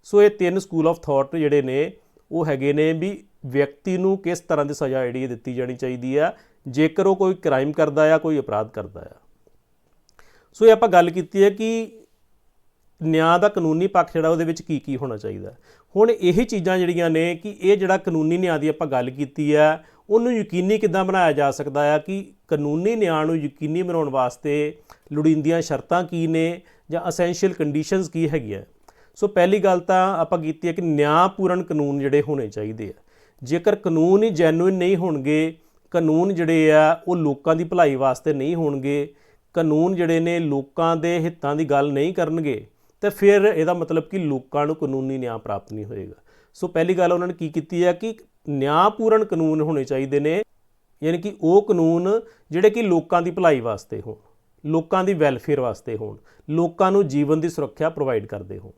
ਸੋ ਇਹ ਤਿੰਨ ਸਕੂਲ ਆਫ ਥਾਟ ਜਿਹੜੇ ਨੇ ਉਹ ਹੈਗੇ ਨੇ ਵੀ ਵਿਅਕਤੀ ਨੂੰ ਕਿਸ ਤਰ੍ਹਾਂ ਦੀ ਸਜ਼ਾ ਜਿਹੜੀ ਦਿੱਤੀ ਜਾਣੀ ਚਾਹੀਦੀ ਆ ਜੇਕਰ ਉਹ ਕੋਈ ਕ੍ਰਾਈਮ ਕਰਦਾ ਆ, ਕੋਈ ਅਪਰਾਧ ਕਰਦਾ ਆ। ਸੋ ਇਹ ਆਪਾਂ ਗੱਲ ਕੀਤੀ ਹੈ ਕਿ ਨਿਆਂ ਦਾ ਕਾਨੂੰਨੀ ਪੱਖ ਜਿਹੜਾ ਉਹਦੇ ਵਿੱਚ ਕੀ ਕੀ ਹੋਣਾ ਚਾਹੀਦਾ। ਹੁਣ ਇਹ ਚੀਜ਼ਾਂ ਜਿਹੜੀਆਂ ਨੇ ਕਿ ਇਹ ਜਿਹੜਾ ਕਾਨੂੰਨੀ ਨਿਆਂ ਦੀ ਆਪਾਂ ਗੱਲ ਕੀਤੀ ਆ ਉਹਨੂੰ ਯਕੀਨੀ ਕਿੱਦਾਂ ਬਣਾਇਆ ਜਾ ਸਕਦਾ ਆ ਕਿ ਕਾਨੂੰਨੀ ਨਿਆਂ ਨੂੰ ਯਕੀਨੀ ਬਣਾਉਣ ਵਾਸਤੇ ਲੋੜੀਂਦੀਆਂ ਸ਼ਰਤਾਂ ਕੀ ਨੇ ਜਾਂ ਅਸੈਂਸ਼ੀਅਲ ਕੰਡੀਸ਼ਨਸ ਕੀ ਹੈਗੀਆਂ। ਸੋ ਪਹਿਲੀ ਗੱਲ ਤਾਂ ਆਪਾਂ ਕੀਤੀ ਹੈ ਕਿ ਨਿਆਂਪੂਰਨ ਕਾਨੂੰਨ ਜਿਹੜੇ ਹੋਣੇ ਚਾਹੀਦੇ ਆ। ਜੇਕਰ ਕਾਨੂੰਨ ਹੀ ਜੈਨੂਇਨ ਨਹੀਂ ਹੋਣਗੇ, ਕਾਨੂੰਨ ਜਿਹੜੇ ਆ ਉਹ ਲੋਕਾਂ ਦੀ ਭਲਾਈ ਵਾਸਤੇ ਨਹੀਂ ਹੋਣਗੇ, ਕਾਨੂੰਨ ਜਿਹੜੇ ਨੇ ਲੋਕਾਂ ਦੇ ਹਿੱਤਾਂ ਦੀ ਗੱਲ ਨਹੀਂ ਕਰਨਗੇ, ਤਾਂ ਫਿਰ ਇਹਦਾ ਮਤਲਬ ਕਿ ਲੋਕਾਂ ਨੂੰ ਕਾਨੂੰਨੀ ਨਿਆਂ ਪ੍ਰਾਪਤ ਨਹੀਂ ਹੋਏਗਾ। ਸੋ ਪਹਿਲੀ ਗੱਲ ਉਹਨਾਂ ਨੇ ਕੀ ਕੀਤੀ ਹੈ ਕਿ ਨਿਆਂਪੂਰਨ ਕਾਨੂੰਨ ਹੋਣੇ ਚਾਹੀਦੇ ਨੇ, ਯਾਨੀ ਕਿ ਉਹ ਕਾਨੂੰਨ ਜਿਹੜੇ ਕਿ ਲੋਕਾਂ ਦੀ ਭਲਾਈ ਵਾਸਤੇ ਹੋਣ, ਲੋਕਾਂ ਦੀ ਵੈਲਫੇਅਰ ਵਾਸਤੇ ਹੋਣ, ਲੋਕਾਂ ਨੂੰ ਜੀਵਨ ਦੀ ਸੁਰੱਖਿਆ ਪ੍ਰੋਵਾਈਡ ਕਰਦੇ ਹੋਣ।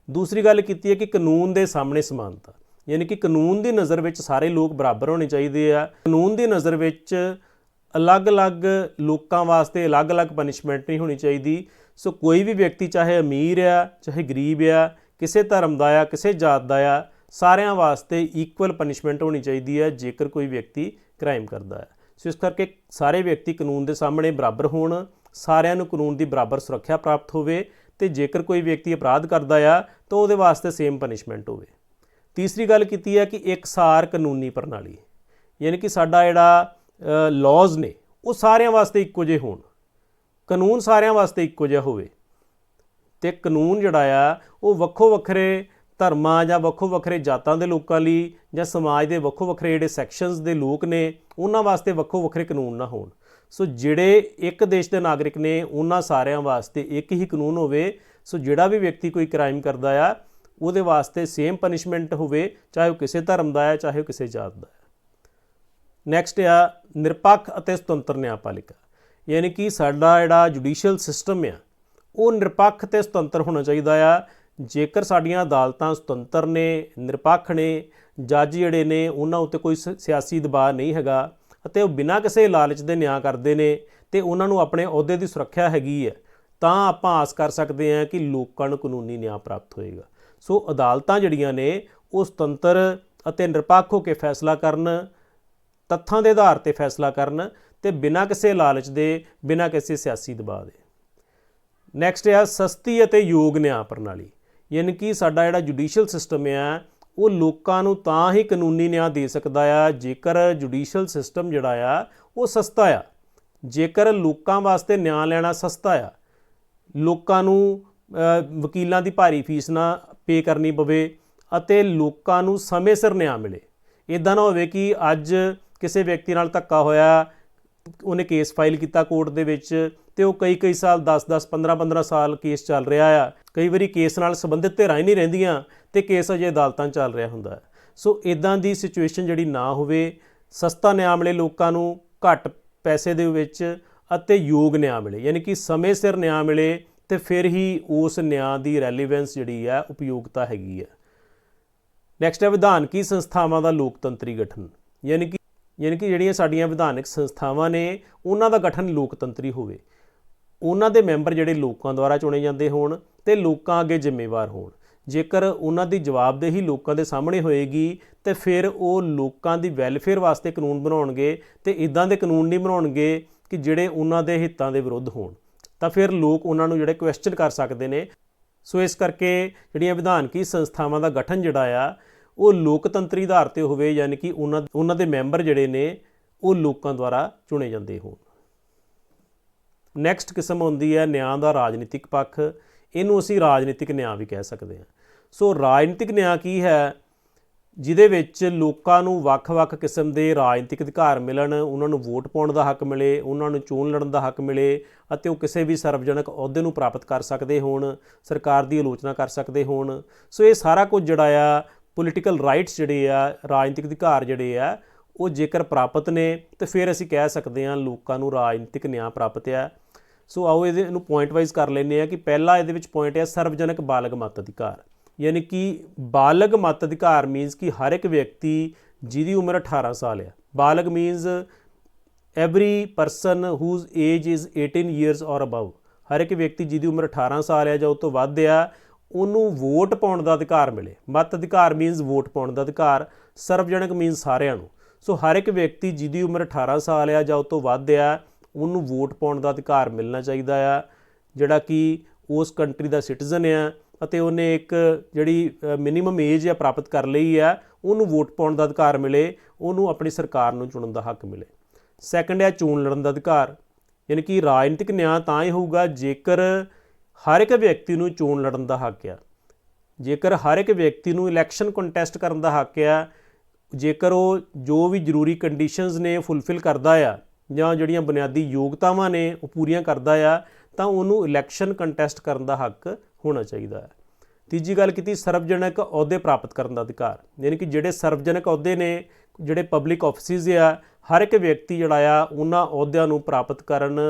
ਦੂਸਰੀ ਗੱਲ ਕੀਤੀ ਹੈ ਕਿ ਕਾਨੂੰਨ ਦੇ ਸਾਹਮਣੇ ਸਮਾਨਤਾ, ਯਾਨੀ ਕਿ ਕਾਨੂੰਨ ਦੀ ਨਜ਼ਰ ਵਿੱਚ ਸਾਰੇ ਲੋਕ ਬਰਾਬਰ ਹੋਣੇ ਚਾਹੀਦੇ ਆ। ਕਾਨੂੰਨ ਦੀ ਨਜ਼ਰ ਵਿੱਚ ਅਲੱਗ-ਅਲੱਗ ਲੋਕਾਂ ਵਾਸਤੇ ਅਲੱਗ-ਅਲੱਗ ਪਨਿਸ਼ਮੈਂਟ ਨਹੀਂ ਹੋਣੀ ਚਾਹੀਦੀ। ਸੋ ਕੋਈ ਵੀ ਵਿਅਕਤੀ ਚਾਹੇ ਅਮੀਰ ਆ ਚਾਹੇ ਗਰੀਬ ਆ, ਕਿਸੇ ਧਰਮ ਦਾ ਆ ਕਿਸੇ ਜਾਤ ਦਾ ਆ, ਸਾਰਿਆਂ ਵਾਸਤੇ ਇਕੁਅਲ ਪਨਿਸ਼ਮੈਂਟ ਹੋਣੀ ਚਾਹੀਦੀ ਹੈ ਜੇਕਰ ਕੋਈ ਵਿਅਕਤੀ ਕ੍ਰਾਈਮ ਕਰਦਾ ਹੈ। ਸੋ ਇਸ ਕਰਕੇ ਸਾਰੇ ਵਿਅਕਤੀ ਕਾਨੂੰਨ ਦੇ ਸਾਹਮਣੇ ਬਰਾਬਰ ਹੋਣ, ਸਾਰਿਆਂ ਨੂੰ ਕਾਨੂੰਨ ਦੀ ਬਰਾਬਰ ਸੁਰੱਖਿਆ ਪ੍ਰਾਪਤ ਹੋਵੇ, ਤੇ ਜੇਕਰ ਕੋਈ ਵਿਅਕਤੀ ਅਪਰਾਧ ਕਰਦਾ ਆ ਤਾਂ ਉਹਦੇ ਵਾਸਤੇ ਸੇਮ ਪਨਿਸ਼ਮੈਂਟ ਹੋਵੇ। ਤੀਸਰੀ ਗੱਲ ਕੀਤੀ ਹੈ ਕਿ ਇਕਸਾਰ ਕਾਨੂੰਨੀ ਪ੍ਰਣਾਲੀ, ਯਾਨੀ ਕਿ ਸਾਡਾ ਜਿਹੜਾ ਲਾਜ਼ ਨੇ ਉਹ ਸਾਰਿਆਂ ਵਾਸਤੇ ਇੱਕੋ ਜਿਹੇ ਹੋਣ, ਕਾਨੂੰਨ ਸਾਰਿਆਂ ਵਾਸਤੇ ਇੱਕੋ ਜਿਹਾ ਹੋਵੇ, ਤੇ ਕਾਨੂੰਨ ਜਿਹੜਾ ਆ ਉਹ ਵੱਖੋ ਵੱਖਰੇ ਧਰਮਾਂ ਜਾਂ ਵੱਖੋ ਵੱਖਰੇ ਜਾਤਾਂ ਦੇ ਲੋਕਾਂ ਲਈ ਜਾਂ ਸਮਾਜ ਦੇ ਵੱਖੋ ਵੱਖਰੇ ਜਿਹੜੇ ਸੈਕਸ਼ਨਸ ਦੇ ਲੋਕ ਨੇ ਉਹਨਾਂ ਵਾਸਤੇ ਵੱਖੋ ਵੱਖਰੇ ਕਾਨੂੰਨ ਨਾ ਹੋਣ। ਸੋ ਜਿਹੜੇ ਇੱਕ ਦੇਸ਼ ਦੇ ਨਾਗਰਿਕ ਨੇ ਉਹਨਾਂ ਸਾਰਿਆਂ ਵਾਸਤੇ ਇੱਕ ਹੀ ਕਾਨੂੰਨ ਹੋਵੇ। ਸੋ ਜਿਹੜਾ ਵੀ ਵਿਅਕਤੀ ਕੋਈ ਕ੍ਰਾਈਮ ਕਰਦਾ ਆ ਉਹਦੇ ਵਾਸਤੇ ਸੇਮ ਪਨਿਸ਼ਮੈਂਟ ਹੋਵੇ, ਚਾਹੇ ਉਹ ਕਿਸੇ ਧਰਮ ਦਾ ਹੈ ਚਾਹੇ ਉਹ ਕਿਸੇ ਜਾਤ ਦਾ ਹੈ। ਨੈਕਸਟ ਆ ਨਿਰਪੱਖ ਅਤੇ ਸੁਤੰਤਰ ਨਿਆਂਪਾਲਿਕਾ, ਯਾਨੀ ਕਿ ਸਾਡਾ ਜਿਹੜਾ ਜੁਡੀਸ਼ੀਅਲ ਸਿਸਟਮ ਆ ਉਹ ਨਿਰਪੱਖ ਅਤੇ ਸੁਤੰਤਰ ਹੋਣਾ ਚਾਹੀਦਾ ਆ। ਜੇਕਰ ਸਾਡੀਆਂ ਅਦਾਲਤਾਂ ਸੁਤੰਤਰ ਨੇ, ਨਿਰਪੱਖ ਨੇ, ਜੱਜ ਜਿਹੜੇ ਨੇ ਉਹਨਾਂ ਉੱਤੇ ਕੋਈ ਸਿਆਸੀ ਦਬਾਅ ਨਹੀਂ ਹੈਗਾ ਅਤੇ ਉਹ ਬਿਨਾਂ ਕਿਸੇ ਲਾਲਚ ਦੇ ਨਿਆਂ ਕਰਦੇ ਨੇ ਅਤੇ ਉਹਨਾਂ ਨੂੰ ਆਪਣੇ ਅਹੁਦੇ ਦੀ ਸੁਰੱਖਿਆ ਹੈਗੀ ਹੈ, ਤਾਂ ਆਪਾਂ ਆਸ ਕਰ ਸਕਦੇ ਹਾਂ ਕਿ ਲੋਕਾਂ ਨੂੰ ਕਾਨੂੰਨੀ ਨਿਆਂ ਪ੍ਰਾਪਤ ਹੋਏਗਾ। ਸੋ ਅਦਾਲਤਾਂ ਜਿਹੜੀਆਂ ਨੇ ਉਹ ਸੁਤੰਤਰ ਅਤੇ ਨਿਰਪੱਖ ਹੋ ਕੇ ਫੈਸਲਾ ਕਰਨ, ਤੱਥਾਂ ਦੇ ਆਧਾਰ 'ਤੇ ਫੈਸਲਾ ਕਰਨ ਅਤੇ ਬਿਨਾਂ ਕਿਸੇ ਲਾਲਚ ਦੇ, ਬਿਨਾਂ ਕਿਸੇ ਸਿਆਸੀ ਦਬਾਅ ਦੇ। ਨੈਕਸਟ ਆ ਸਸਤੀ ਅਤੇ ਯੋਗ ਨਿਆਂ ਪ੍ਰਣਾਲੀ, ਯਾਨੀ ਕਿ ਸਾਡਾ ਜਿਹੜਾ ਜੁਡੀਸ਼ੀਅਲ ਸਿਸਟਮ ਆ ਉਹ ਲੋਕਾਂ ਨੂੰ ਤਾਂ ਹੀ ਕਾਨੂੰਨੀ ਨਿਆਂ ਦੇ ਸਕਦਾ ਆ ਜੇਕਰ ਜੁਡੀਸ਼ੀਅਲ ਸਿਸਟਮ ਜਿਹੜਾ ਆ ਉਹ ਸਸਤਾ ਆ। ਜੇਕਰ ਲੋਕਾਂ ਵਾਸਤੇ ਨਿਆਂ ਲੈਣਾ ਸਸਤਾ ਆ, ਲੋਕਾਂ ਨੂੰ ਵਕੀਲਾਂ ਦੀ ਭਾਰੀ ਫੀਸ ਨਾ ਪੇ ਕਰਨੀ ਪਵੇ ਅਤੇ ਲੋਕਾਂ ਨੂੰ ਸਮੇਂ ਸਿਰ ਨਿਆਂ ਮਿਲੇ। ਇੱਦਾਂ ਨਾ ਹੋਵੇ ਕਿ ਅੱਜ ਕਿਸੇ ਵਿਅਕਤੀ ਨਾਲ ਧੱਕਾ ਹੋਇਆ, ਉਹਨੇ ਕੇਸ ਫਾਈਲ ਕੀਤਾ ਕੋਰਟ ਦੇ ਵਿੱਚ ਅਤੇ ਉਹ ਕਈ ਸਾਲ 10-10, 15-15 ਸਾਲ ਕੇਸ ਚੱਲ ਰਿਹਾ ਆ। ਕਈ ਵਾਰੀ ਕੇਸ ਨਾਲ ਸੰਬੰਧਿਤ ਧਿਰਾਂ ਹੀ ਨਹੀਂ ਰਹਿੰਦੀਆਂ ਅਤੇ ਕੇਸ ਅਜੇ ਅਦਾਲਤਾਂ 'ਚ ਚੱਲ ਰਿਹਾ ਹੁੰਦਾ। ਸੋ ਇੱਦਾਂ ਦੀ ਸਿਚੁਏਸ਼ਨ ਜਿਹੜੀ ਨਾ ਹੋਵੇ, ਸਸਤਾ ਨਿਆਂ ਮਿਲੇ ਲੋਕਾਂ ਨੂੰ ਘੱਟ ਪੈਸੇ ਦੇ ਵਿੱਚ ਅਤੇ ਯੋਗ ਨਿਆਂ ਮਿਲੇ, ਯਾਨੀ ਕਿ ਸਮੇਂ ਸਿਰ ਨਿਆਂ ਮਿਲੇ, ਅਤੇ ਫਿਰ ਹੀ ਉਸ ਨਿਆਂ ਦੀ ਰੈਲੀਵੈਂਸ ਜਿਹੜੀ ਹੈ ਉਪਯੋਗਤਾ ਹੈਗੀ ਹੈ। ਨੈਕਸਟ ਹੈ ਵਿਧਾਨਕੀ ਸੰਸਥਾਵਾਂ ਦਾ ਲੋਕਤੰਤਰੀ ਗਠਨ, ਯਾਨੀ ਕਿ ਜਿਹੜੀਆਂ ਸਾਡੀਆਂ ਵਿਧਾਨਕ ਸੰਸਥਾਵਾਂ ਨੇ ਉਹਨਾਂ ਦਾ ਗਠਨ ਲੋਕਤੰਤਰੀ ਹੋਵੇ, ਉਹਨਾਂ ਦੇ ਮੈਂਬਰ ਜਿਹੜੇ ਲੋਕਾਂ ਦੁਆਰਾ ਚੁਣੇ ਜਾਂਦੇ ਹੋਣ ਅਤੇ ਲੋਕਾਂ ਅੱਗੇ ਜ਼ਿੰਮੇਵਾਰ ਹੋਣ। ਜੇਕਰ ਉਹਨਾਂ ਦੀ ਜਵਾਬਦੇਹੀ ਲੋਕਾਂ ਦੇ ਸਾਹਮਣੇ ਹੋਏਗੀ ਤੇ ਫਿਰ ਉਹ ਲੋਕਾਂ ਦੀ ਵੈਲਫੇਅਰ ਵਾਸਤੇ ਕਾਨੂੰਨ ਬਣਾਉਣਗੇ ਅਤੇ ਇੱਦਾਂ ਦੇ ਕਾਨੂੰਨ ਨਹੀਂ ਬਣਾਉਣਗੇ ਕਿ ਜਿਹੜੇ ਉਹਨਾਂ ਦੇ ਹਿੱਤਾਂ ਦੇ ਵਿਰੁੱਧ ਹੋਣ, ਤਾਂ ਫਿਰ ਲੋਕ ਉਹਨਾਂ ਨੂੰ ਜਿਹੜੇ ਕੁਐਸਚਨ ਕਰ ਸਕਦੇ ਨੇ। ਸੋ ਇਸ ਕਰਕੇ ਜਿਹੜੀਆਂ ਵਿਧਾਨਕੀ ਸੰਸਥਾਵਾਂ ਦਾ ਗਠਨ ਜਿਹੜਾ ਆ ਉਹ ਲੋਕਤੰਤਰੀ ਆਧਾਰ 'ਤੇ ਹੋਵੇ, ਯਾਨੀ ਕਿ ਉਹਨਾਂ ਦੇ ਮੈਂਬਰ ਜਿਹੜੇ ਨੇ ਉਹ ਲੋਕਾਂ ਦੁਆਰਾ ਚੁਣੇ ਜਾਂਦੇ ਹੋਣ। ਨੈਕਸਟ ਕਿਸਮ ਹੁੰਦੀ ਹੈ ਨਿਆਂ ਦਾ ਰਾਜਨੀਤਿਕ ਪੱਖ, ਇਹਨੂੰ ਅਸੀਂ ਰਾਜਨੀਤਿਕ ਨਿਆਂ ਵੀ ਕਹਿ ਸਕਦੇ ਹਾਂ। ਸੋ ਰਾਜਨੀਤਿਕ ਨਿਆਂ ਕੀ ਹੈ? ਜਿਹਦੇ ਵਿੱਚ ਲੋਕਾਂ ਨੂੰ ਵੱਖ-ਵੱਖ ਕਿਸਮ ਦੇ ਰਾਜਨੀਤਿਕ ਅਧਿਕਾਰ ਮਿਲਣ, ਉਹਨਾਂ ਨੂੰ ਵੋਟ ਪਾਉਣ ਦਾ ਹੱਕ ਮਿਲੇ, ਉਹਨਾਂ ਨੂੰ ਚੋਣ ਲੜਨ ਦਾ ਹੱਕ ਮਿਲੇ ਅਤੇ ਉਹ ਕਿਸੇ ਵੀ ਸਰਵਜਨਕ ਅਹੁਦੇ ਨੂੰ ਪ੍ਰਾਪਤ ਕਰ ਸਕਦੇ ਹੋਣ, ਸਰਕਾਰ ਦੀ ਆਲੋਚਨਾ ਕਰ ਸਕਦੇ ਹੋਣ। ਸੋ ਇਹ ਸਾਰਾ ਕੁਝ ਜਿਹੜਾ ਆ ਪੋਲੀਟੀਕਲ ਰਾਈਟਸ ਜਿਹੜੇ ਆ, ਰਾਜਨੀਤਿਕ ਅਧਿਕਾਰ ਜਿਹੜੇ ਆ, ਉਹ ਜੇਕਰ ਪ੍ਰਾਪਤ ਨੇ ਤਾਂ ਫਿਰ ਅਸੀਂ ਕਹਿ ਸਕਦੇ ਹਾਂ ਲੋਕਾਂ ਨੂੰ ਰਾਜਨੀਤਿਕ ਨਿਆਂ ਪ੍ਰਾਪਤ ਆ। ਸੋ ਆਓ ਇਹਨੂੰ ਪੁਆਇੰਟ ਵਾਈਜ਼ ਕਰ ਲੈਂਦੇ ਹਾਂ ਕਿ ਪਹਿਲਾ ਇਹਦੇ ਵਿੱਚ ਪੁਆਇੰਟ ਹੈ ਸਰਵਜਨਕ ਬਾਲਗ ਮਤ ਅਧਿਕਾਰ, ਯਾਨੀ ਕਿ ਬਾਲਗ ਮਤ ਅਧਿਕਾਰ ਮੀਨਸ ਕਿ ਹਰ ਇੱਕ ਵਿਅਕਤੀ ਜਿਹਦੀ ਉਮਰ 18 ਸਾਲ ਆ। ਬਾਲਗ means every person whose age is 18 years ਔਰ ਅਬਵ। ਹਰ ਇੱਕ ਵਿਅਕਤੀ ਜਿਹਦੀ ਉਮਰ 18 ਸਾਲ ਆ ਜਾਂ ਉਸ ਤੋਂ ਵੱਧ ਆ, ਉਹਨੂੰ ਵੋਟ ਪਾਉਣ ਦਾ ਅਧਿਕਾਰ ਮਿਲੇ। ਮਤ ਅਧਿਕਾਰ ਮੀਨਸ ਵੋਟ ਪਾਉਣ ਦਾ ਅਧਿਕਾਰ, ਸਰਵਜਨਕ ਮੀਨਸ ਸਾਰਿਆਂ ਨੂੰ। ਸੋ ਹਰ ਇੱਕ ਵਿਅਕਤੀ ਜਿਹਦੀ ਉਮਰ 18 ਸਾਲ ਆ ਜਾਂ ਉਸ ਤੋਂ ਵੱਧ ਆ, ਉਹਨੂੰ ਵੋਟ ਪਾਉਣ ਦਾ ਅਧਿਕਾਰ ਮਿਲਣਾ ਚਾਹੀਦਾ ਆ, ਜਿਹੜਾ ਕਿ ਉਸ ਕੰਟਰੀ ਦਾ ਸਿਟੀਜ਼ਨ ਆ ਅਤੇ ਉਹਨੇ ਇੱਕ ਜਿਹੜੀ ਮਿਨੀਮਮ ਏਜ ਆ ਪ੍ਰਾਪਤ ਕਰ ਲਈ ਆ, ਉਹਨੂੰ ਵੋਟ ਪਾਉਣ ਦਾ ਅਧਿਕਾਰ ਮਿਲੇ, ਉਹਨੂੰ ਆਪਣੀ ਸਰਕਾਰ ਨੂੰ ਚੁਣਨ ਦਾ ਹੱਕ ਮਿਲੇ। ਸੈਕੰਡ ਹੈ ਚੋਣ ਲੜਨ ਦਾ ਅਧਿਕਾਰ, ਯਾਨੀ ਕਿ ਰਾਜਨੀਤਿਕ ਨਿਆਂ ਤਾਂ ਹੀ ਹੋਊਗਾ ਜੇਕਰ ਹਰ ਇੱਕ ਵਿਅਕਤੀ ਨੂੰ ਚੋਣ ਲੜਨ ਦਾ ਹੱਕ ਆ, ਜੇਕਰ ਹਰ ਇੱਕ ਵਿਅਕਤੀ ਨੂੰ ਇਲੈਕਸ਼ਨ ਕੰਟੈਸਟ ਕਰਨ ਦਾ ਹੱਕ ਆ, ਜੇਕਰ ਉਹ ਜੋ ਵੀ ਜ਼ਰੂਰੀ ਕੰਡੀਸ਼ਨਸ ਨੇ ਫੁੱਲਫਿਲ ਕਰਦਾ ਆ ਜਾਂ ਜਿਹੜੀਆਂ ਬੁਨਿਆਦੀ ਯੋਗਤਾਵਾਂ ਨੇ ਉਹ ਪੂਰੀਆਂ ਕਰਦਾ ਆ, ਤਾਂ ਉਹਨੂੰ ਇਲੈਕਸ਼ਨ ਕੰਟੈਸਟ ਕਰਨ ਦਾ ਹੱਕ ਹੋਣਾ ਚਾਹੀਦਾ ਹੈ। ਤੀਜੀ ਗੱਲ ਕੀਤੀ ਸਰਵਜਨਕ ਅਹੁਦੇ ਪ੍ਰਾਪਤ ਕਰਨ ਦਾ ਅਧਿਕਾਰ, ਯਾਨੀ ਕਿ ਜਿਹੜੇ ਸਰਵਜਨਕ ਅਹੁਦੇ ਨੇ, ਜਿਹੜੇ ਪਬਲਿਕ ਆਫਿਸਿਸ ਆ, ਹਰ ਇੱਕ ਵਿਅਕਤੀ ਜਿਹੜਾ ਆ ਉਹਨਾਂ ਅਹੁਦਿਆਂ ਨੂੰ ਪ੍ਰਾਪਤ ਕਰਨ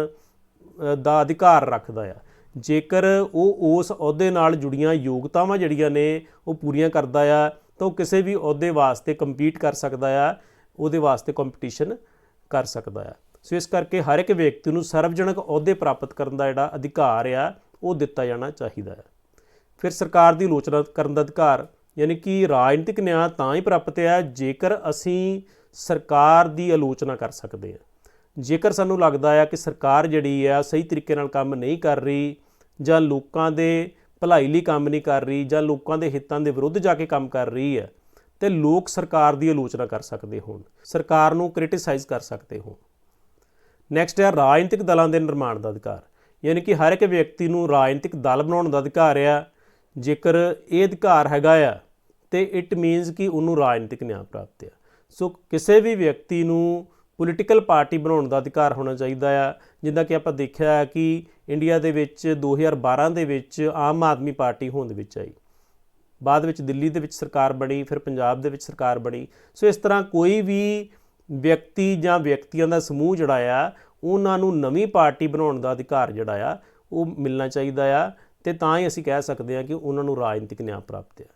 ਦਾ ਅਧਿਕਾਰ ਰੱਖਦਾ ਆ, ਜੇਕਰ ਉਹ ਉਸ ਅਹੁਦੇ ਨਾਲ ਜੁੜੀਆਂ ਯੋਗਤਾਵਾਂ ਜਿਹੜੀਆਂ ਨੇ ਉਹ ਪੂਰੀਆਂ ਕਰਦਾ ਆ ਤਾਂ ਉਹ ਕਿਸੇ ਵੀ ਅਹੁਦੇ ਵਾਸਤੇ ਕੰਪੀਟ ਕਰ ਸਕਦਾ ਆ, ਉਹਦੇ ਵਾਸਤੇ ਕੰਪੀਟੀਸ਼ਨ ਕਰ ਸਕਦਾ ਆ। ਸੋ ਇਸ ਕਰਕੇ ਹਰ ਇੱਕ ਵਿਅਕਤੀ ਨੂੰ ਸਰਵਜਨਕ ਅਹੁਦੇ ਪ੍ਰਾਪਤ ਕਰਨ ਦਾ ਜਿਹੜਾ ਅਧਿਕਾਰ ਆ ਉਹ ਦਿੱਤਾ ਜਾਣਾ ਚਾਹੀਦਾ ਹੈ। ਫਿਰ ਸਰਕਾਰ ਦੀ ਆਲੋਚਨਾ ਕਰਨ ਦਾ ਅਧਿਕਾਰ, ਯਾਨੀ ਕਿ ਰਾਜਨੀਤਿਕ ਨਿਆਂ ਤਾਂ ਹੀ ਪ੍ਰਾਪਤ ਹੈ ਜੇਕਰ ਅਸੀਂ ਸਰਕਾਰ ਦੀ ਆਲੋਚਨਾ ਕਰ ਸਕਦੇ ਹਾਂ। ਜੇਕਰ ਸਾਨੂੰ ਲੱਗਦਾ ਆ ਕਿ ਸਰਕਾਰ ਜਿਹੜੀ ਆ ਸਹੀ ਤਰੀਕੇ ਨਾਲ ਕੰਮ ਨਹੀਂ ਕਰ ਰਹੀ ਜਾਂ ਲੋਕਾਂ ਦੇ ਭਲਾਈ ਲਈ ਕੰਮ ਨਹੀਂ ਕਰ ਰਹੀ ਜਾਂ ਲੋਕਾਂ ਦੇ ਹਿੱਤਾਂ ਦੇ ਵਿਰੁੱਧ ਜਾ ਕੇ ਕੰਮ ਕਰ ਰਹੀ ਹੈ, ਤੇ ਲੋਕ ਸਰਕਾਰ ਦੀ ਆਲੋਚਨਾ ਕਰ ਸਕਦੇ ਹੋਣ, ਸਰਕਾਰ ਨੂੰ ਕ੍ਰਿਟਿਸਾਈਜ਼ ਕਰ ਸਕਦੇ ਹੋਣ। ਨੈਕਸਟ ਹੈ ਰਾਜਨੀਤਿਕ ਦਲਾਂ ਦੇ ਨਿਰਮਾਣ ਦਾ ਅਧਿਕਾਰ, ਯਾਨੀ ਕਿ ਹਰ ਇੱਕ ਵਿਅਕਤੀ ਨੂੰ ਰਾਜਨੀਤਿਕ ਦਲ ਬਣਾਉਣ ਦਾ ਅਧਿਕਾਰ ਆ। ਜੇਕਰ ਇਹ ਅਧਿਕਾਰ ਹੈਗਾ ਆ ਤੇ ਇਟ ਮੀਨਸ ਕਿ ਉਹਨੂੰ ਰਾਜਨੀਤਿਕ ਨਿਆਂ ਪ੍ਰਾਪਤ ਆ। ਸੋ ਕਿਸੇ ਵੀ ਵਿਅਕਤੀ ਨੂੰ ਪੋਲੀਟੀਕਲ ਪਾਰਟੀ ਬਣਾਉਣ ਦਾ ਅਧਿਕਾਰ ਹੋਣਾ ਚਾਹੀਦਾ ਆ। ਜਿੱਦਾਂ ਕਿ ਆਪਾਂ ਦੇਖਿਆ ਕਿ ਇੰਡੀਆ ਦੇ ਵਿੱਚ 2012 ਦੇ ਵਿੱਚ ਆਮ ਆਦਮੀ ਪਾਰਟੀ ਹੋਂਦ ਵਿੱਚ ਆਈ, ਬਾਅਦ ਵਿੱਚ ਦਿੱਲੀ ਦੇ ਵਿੱਚ ਸਰਕਾਰ ਬਣੀ, ਫਿਰ ਪੰਜਾਬ ਦੇ ਵਿੱਚ ਸਰਕਾਰ ਬਣੀ। ਸੋ ਇਸ ਤਰ੍ਹਾਂ ਕੋਈ ਵੀ ਵਿਅਕਤੀ ਜਾਂ ਵਿਅਕਤੀਆਂ ਦਾ ਸਮੂਹ ਜਿਹੜਾ ਆ ਉਹਨਾਂ ਨੂੰ ਨਵੀਂ ਪਾਰਟੀ ਬਣਾਉਣ ਦਾ ਅਧਿਕਾਰ ਜਿਹੜਾ ਆ ਉਹ ਮਿਲਣਾ ਚਾਹੀਦਾ ਆ, ਤੇ ਤਾਂ ਹੀ ਅਸੀਂ ਕਹਿ ਸਕਦੇ ਹਾਂ ਕਿ ਉਹਨਾਂ ਨੂੰ ਰਾਜਨੀਤਿਕ ਨਿਆਂ ਪ੍ਰਾਪਤ ਹੈ।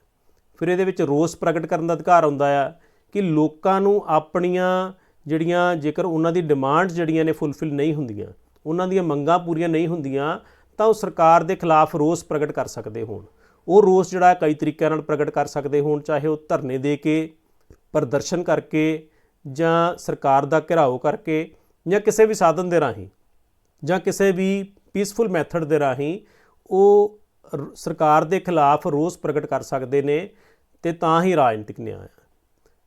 ਫਿਰ ਇਹਦੇ ਵਿੱਚ ਰੋਸ ਪ੍ਰਗਟ ਕਰਨ ਦਾ ਅਧਿਕਾਰ ਹੁੰਦਾ ਆ ਕਿ ਲੋਕਾਂ ਨੂੰ ਆਪਣੀਆਂ ਜਿਹੜੀਆਂ ਜੇਕਰ ਉਹਨਾਂ ਦੀ ਡਿਮਾਂਡਸ ਜਿਹੜੀਆਂ ਨੇ ਫੁੱਲਫਿਲ ਨਹੀਂ ਹੁੰਦੀਆਂ, ਉਹਨਾਂ ਦੀਆਂ ਮੰਗਾਂ ਪੂਰੀਆਂ ਨਹੀਂ ਹੁੰਦੀਆਂ, ਤਾਂ ਉਹ ਸਰਕਾਰ ਦੇ ਖਿਲਾਫ ਰੋਸ ਪ੍ਰਗਟ ਕਰ ਸਕਦੇ ਹੋਣ। ਉਹ ਰੋਸ ਜਿਹੜਾ ਕਈ ਤਰੀਕਿਆਂ ਨਾਲ ਪ੍ਰਗਟ ਕਰ ਸਕਦੇ ਹੋਣ, ਚਾਹੇ ਉਹ ਧਰਨੇ ਦੇ ਕੇ, ਪ੍ਰਦਰਸ਼ਨ ਕਰਕੇ, ਜਾਂ ਸਰਕਾਰ ਦਾ ਘਿਰਾਓ ਕਰਕੇ, ਜਾਂ ਕਿਸੇ ਵੀ ਸਾਧਨ ਦੇ ਰਾਹੀਂ, ਜਾਂ ਕਿਸੇ ਵੀ ਪੀਸਫੁਲ ਮੈਥਡ ਦੇ ਰਾਹੀਂ ਉਹ ਸਰਕਾਰ ਦੇ ਖਿਲਾਫ ਰੋਸ ਪ੍ਰਗਟ ਕਰ ਸਕਦੇ ਨੇ, ਤੇ ਤਾਂ ਹੀ ਰਾਜਨੀਤਿਕ ਨਿਆਂ ਹੈ।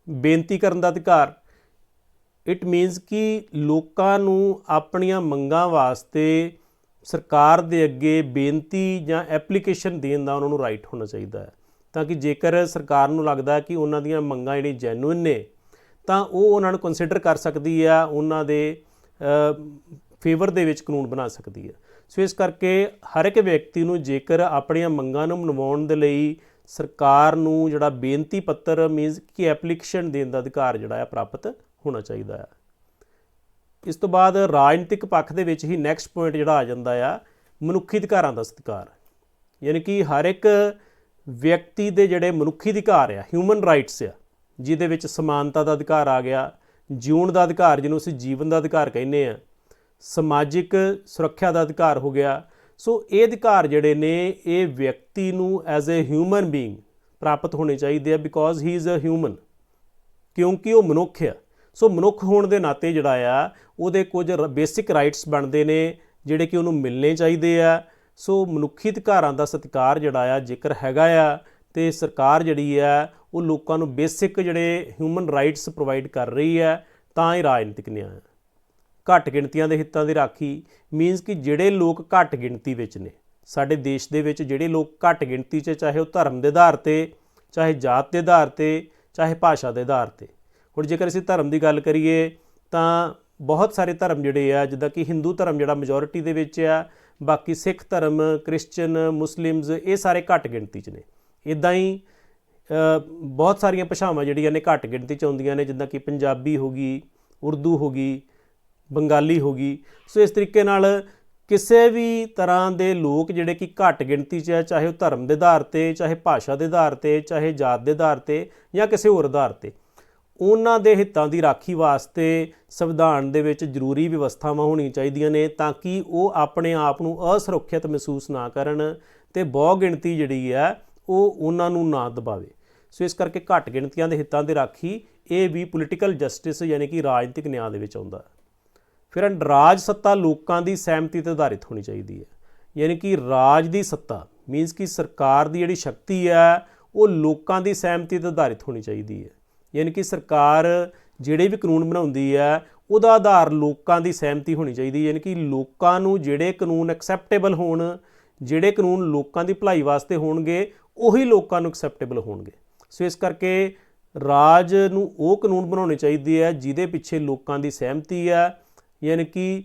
ਬੇਨਤੀ ਕਰਨ ਦਾ ਅਧਿਕਾਰ, ਇਟ ਮੀਨਸ ਕਿ ਲੋਕਾਂ ਨੂੰ ਆਪਣੀਆਂ ਮੰਗਾਂ ਵਾਸਤੇ ਸਰਕਾਰ ਦੇ ਅੱਗੇ ਬੇਨਤੀ ਜਾਂ ਐਪਲੀਕੇਸ਼ਨ ਦੇਣ ਦਾ ਉਹਨਾਂ ਨੂੰ ਰਾਈਟ ਹੋਣਾ ਚਾਹੀਦਾ ਹੈ, ਤਾਂ ਕਿ ਜੇਕਰ ਸਰਕਾਰ ਨੂੰ ਲੱਗਦਾ ਕਿ ਉਹਨਾਂ ਦੀਆਂ ਮੰਗਾਂ ਜਿਹੜੀਆਂ ਜੈਨੂਇਨ ਨੇ ਤਾਂ ਉਹ ਉਹਨਾਂ ਨੂੰ ਕੰਸੀਡਰ ਕਰ ਸਕਦੀ ਆ, ਉਹਨਾਂ ਦੇ ਫੇਵਰ ਦੇ ਵਿੱਚ ਕਾਨੂੰਨ ਬਣਾ ਸਕਦੀ ਹੈ। ਸੋ ਇਸ ਕਰਕੇ ਹਰ ਇੱਕ ਵਿਅਕਤੀ ਨੂੰ ਜੇਕਰ ਆਪਣੀਆਂ ਮੰਗਾਂ ਨੂੰ ਮਨਵਾਉਣ ਦੇ ਲਈ ਸਰਕਾਰ ਨੂੰ ਜਿਹੜਾ ਬੇਨਤੀ ਪੱਤਰ ਮੀਨਸ ਕਿ ਐਪਲੀਕੇਸ਼ਨ ਦੇਣ ਦਾ ਅਧਿਕਾਰ ਜਿਹੜਾ ਹੈ ਪ੍ਰਾਪਤ ਹੋਣਾ ਚਾਹੀਦਾ ਹੈ। ਇਸ ਤੋਂ ਬਾਅਦ ਰਾਜਨੀਤਿਕ ਪੱਖ ਦੇ ਵਿੱਚ ਹੀ ਨੈਕਸਟ ਪੁਆਇੰਟ ਜਿਹੜਾ ਆ ਜਾਂਦਾ ਆ ਮਨੁੱਖੀ ਅਧਿਕਾਰਾਂ ਦਾ ਸਤਿਕਾਰ, ਯਾਨੀ ਕਿ ਹਰ ਇੱਕ ਵਿਅਕਤੀ ਦੇ ਜਿਹੜੇ ਮਨੁੱਖੀ ਅਧਿਕਾਰ ਆ, ਹਿਊਮਨ ਰਾਈਟਸ ਆ, ਜਿਹਦੇ ਵਿੱਚ ਸਮਾਨਤਾ ਦਾ ਅਧਿਕਾਰ ਆ ਗਿਆ, ਜਿਉਣ ਦਾ ਅਧਿਕਾਰ ਜਿਹਨੂੰ ਅਸੀਂ ਜੀਵਨ ਦਾ ਅਧਿਕਾਰ ਕਹਿੰਦੇ ਆ, ਸਮਾਜਿਕ ਸੁਰੱਖਿਆ ਦਾ ਅਧਿਕਾਰ ਹੋ ਗਿਆ। ਸੋ ਇਹ ਅਧਿਕਾਰ ਜਿਹੜੇ ਨੇ ਇਹ ਵਿਅਕਤੀ ਨੂੰ ਐਜ਼ ਅ ਹਿਊਮਨ ਬੀਇੰਗ ਪ੍ਰਾਪਤ ਹੋਣੇ ਚਾਹੀਦੇ ਆ, because he is a human, ਕਿਉਂਕਿ ਉਹ ਮਨੁੱਖ ਆ। ਸੋ ਮਨੁੱਖ ਹੋਣ ਦੇ ਨਾਤੇ ਜਿਹੜਾ ਆ ਉਹਦੇ ਕੁਝ ਬੇਸਿਕ ਰਾਈਟਸ ਬਣਦੇ ਨੇ ਜਿਹੜੇ ਕਿ ਉਹਨੂੰ ਮਿਲਣੇ ਚਾਹੀਦੇ ਆ। ਸੋ ਮਨੁੱਖੀ ਅਧਿਕਾਰਾਂ ਦਾ ਸਤਿਕਾਰ ਜਿਹੜਾ ਆ ਜੇਕਰ ਹੈਗਾ ਆ ਤੇ ਸਰਕਾਰ ਜਿਹੜੀ ਆ ਉਹ ਲੋਕਾਂ ਨੂੰ ਬੇਸਿਕ ਜਿਹੜੇ ਹਿਊਮਨ ਰਾਈਟਸ ਪ੍ਰੋਵਾਈਡ ਕਰ ਰਹੀ ਹੈ, ਤਾਂ ਹੀ ਰਾਜਨੀਤਿਕ ਨਿਆਂ ਹੈ। ਘੱਟ ਗਿਣਤੀਆਂ ਦੇ ਹਿੱਤਾਂ ਦੀ ਰਾਖੀ ਮੀਨਸ ਕਿ ਜਿਹੜੇ ਲੋਕ ਘੱਟ ਗਿਣਤੀ ਵਿੱਚ ਨੇ ਸਾਡੇ ਦੇਸ਼ ਦੇ ਵਿੱਚ, ਜਿਹੜੇ ਲੋਕ ਘੱਟ ਗਿਣਤੀ 'ਚ, ਚਾਹੇ ਉਹ ਧਰਮ ਦੇ ਆਧਾਰ 'ਤੇ, ਚਾਹੇ ਜਾਤ ਦੇ ਆਧਾਰ 'ਤੇ, ਚਾਹੇ ਭਾਸ਼ਾ ਦੇ ਆਧਾਰ 'ਤੇ। ਹੁਣ ਜੇਕਰ ਅਸੀਂ ਧਰਮ ਦੀ ਗੱਲ ਕਰੀਏ ਤਾਂ ਬਹੁਤ ਸਾਰੇ ਧਰਮ ਜਿਹੜੇ ਆ, ਜਿੱਦਾਂ ਕਿ ਹਿੰਦੂ ਧਰਮ ਜਿਹੜਾ ਮੈਜੋਰਿਟੀ ਦੇ ਵਿੱਚ ਆ, ਬਾਕੀ ਸਿੱਖ ਧਰਮ, ਕ੍ਰਿਸਚਨ, ਮੁਸਲਿਮਸ, ਇਹ ਸਾਰੇ ਘੱਟ ਗਿਣਤੀ 'ਚ ਨੇ। ਇੱਦਾਂ ਹੀ ਬਹੁਤ ਸਾਰੀਆਂ ਭਾਸ਼ਾਵਾਂ ਜਿਹੜੀਆਂ ਨੇ ਘੱਟ ਗਿਣਤੀ 'ਚ ਆਉਂਦੀਆਂ ਨੇ, ਜਿੱਦਾਂ ਕਿ ਪੰਜਾਬੀ ਹੋ ਗਈ, ਉਰਦੂ ਹੋ ਗਈ, ਬੰਗਾਲੀ ਹੋ ਗਈ। ਸੋ ਇਸ ਤਰੀਕੇ ਨਾਲ ਕਿਸੇ ਵੀ ਤਰ੍ਹਾਂ ਦੇ ਲੋਕ ਜਿਹੜੇ ਕਿ ਘੱਟ ਗਿਣਤੀ 'ਚ ਹੈ, ਚਾਹੇ ਉਹ ਧਰਮ ਦੇ ਆਧਾਰ 'ਤੇ, ਚਾਹੇ ਭਾਸ਼ਾ ਦੇ ਆਧਾਰ 'ਤੇ, ਚਾਹੇ ਜਾਤ ਦੇ ਆਧਾਰ 'ਤੇ ਜਾਂ ਕਿਸੇ ਹੋਰ ਆਧਾਰ 'ਤੇ, ਉਹਨਾਂ ਦੇ ਹਿੱਤਾਂ ਦੀ ਰਾਖੀ ਵਾਸਤੇ ਸੰਵਿਧਾਨ ਦੇ ਵਿੱਚ ਜ਼ਰੂਰੀ ਵਿਵਸਥਾਵਾਂ ਹੋਣੀਆਂ ਚਾਹੀਦੀਆਂ ਨੇ, ਤਾਂ ਕਿ ਉਹ ਆਪਣੇ ਆਪ ਨੂੰ ਅਸੁਰੱਖਿਅਤ ਮਹਿਸੂਸ ਨਾ ਕਰਨ ਅਤੇ ਬਹੁ ਗਿਣਤੀ ਜਿਹੜੀ ਹੈ ਉਹ ਉਹਨਾਂ ਨੂੰ ਨਾ ਦਬਾਵੇ। ਸੋ ਇਸ ਕਰਕੇ ਘੱਟ ਗਿਣਤੀਆਂ ਦੇ ਹਿੱਤਾਂ ਦੀ ਰਾਖੀ ਇਹ ਵੀ ਪੋਲੀਟੀਕਲ ਜਸਟਿਸ ਯਾਨੀ ਕਿ ਰਾਜਨੀਤਿਕ ਨਿਆਂ ਦੇ ਵਿੱਚ ਆਉਂਦਾ। ਫਿਰ ਰਾਜ ਸੱਤਾ ਲੋਕਾਂ ਦੀ ਸਹਿਮਤੀ 'ਤੇ ਆਧਾਰਿਤ ਹੋਣੀ ਚਾਹੀਦੀ ਹੈ, ਯਾਨੀ ਕਿ ਰਾਜ ਦੀ ਸੱਤਾ ਮੀਨਸ ਕਿ ਸਰਕਾਰ ਦੀ ਜਿਹੜੀ ਸ਼ਕਤੀ ਹੈ ਉਹ ਲੋਕਾਂ ਦੀ ਸਹਿਮਤੀ 'ਤੇ ਆਧਾਰਿਤ ਹੋਣੀ ਚਾਹੀਦੀ ਹੈ। ਯਾਨੀ ਕਿ ਸਰਕਾਰ ਜਿਹੜੇ ਵੀ ਕਾਨੂੰਨ ਬਣਾਉਂਦੀ ਹੈ ਉਹਦਾ ਆਧਾਰ ਲੋਕਾਂ ਦੀ ਸਹਿਮਤੀ ਹੋਣੀ ਚਾਹੀਦੀ। ਯਾਨੀ ਕਿ ਲੋਕਾਂ ਨੂੰ ਜਿਹੜੇ ਕਾਨੂੰਨ ਐਕਸੈਪਟੇਬਲ ਹੋਣ, ਜਿਹੜੇ ਕਾਨੂੰਨ ਲੋਕਾਂ ਦੀ ਭਲਾਈ ਵਾਸਤੇ ਹੋਣਗੇ, ਉਹੀ ਲੋਕਾਂ ਨੂੰ ਐਕਸੈਪਟੇਬਲ ਹੋਣਗੇ। ਸੋ ਇਸ ਕਰਕੇ ਰਾਜ ਨੂੰ ਉਹ ਕਾਨੂੰਨ ਬਣਾਉਣੇ ਚਾਹੀਦੇ ਹੈ ਜਿਹਦੇ ਪਿੱਛੇ ਲੋਕਾਂ ਦੀ ਸਹਿਮਤੀ ਹੈ। ਯਾਨੀ ਕਿ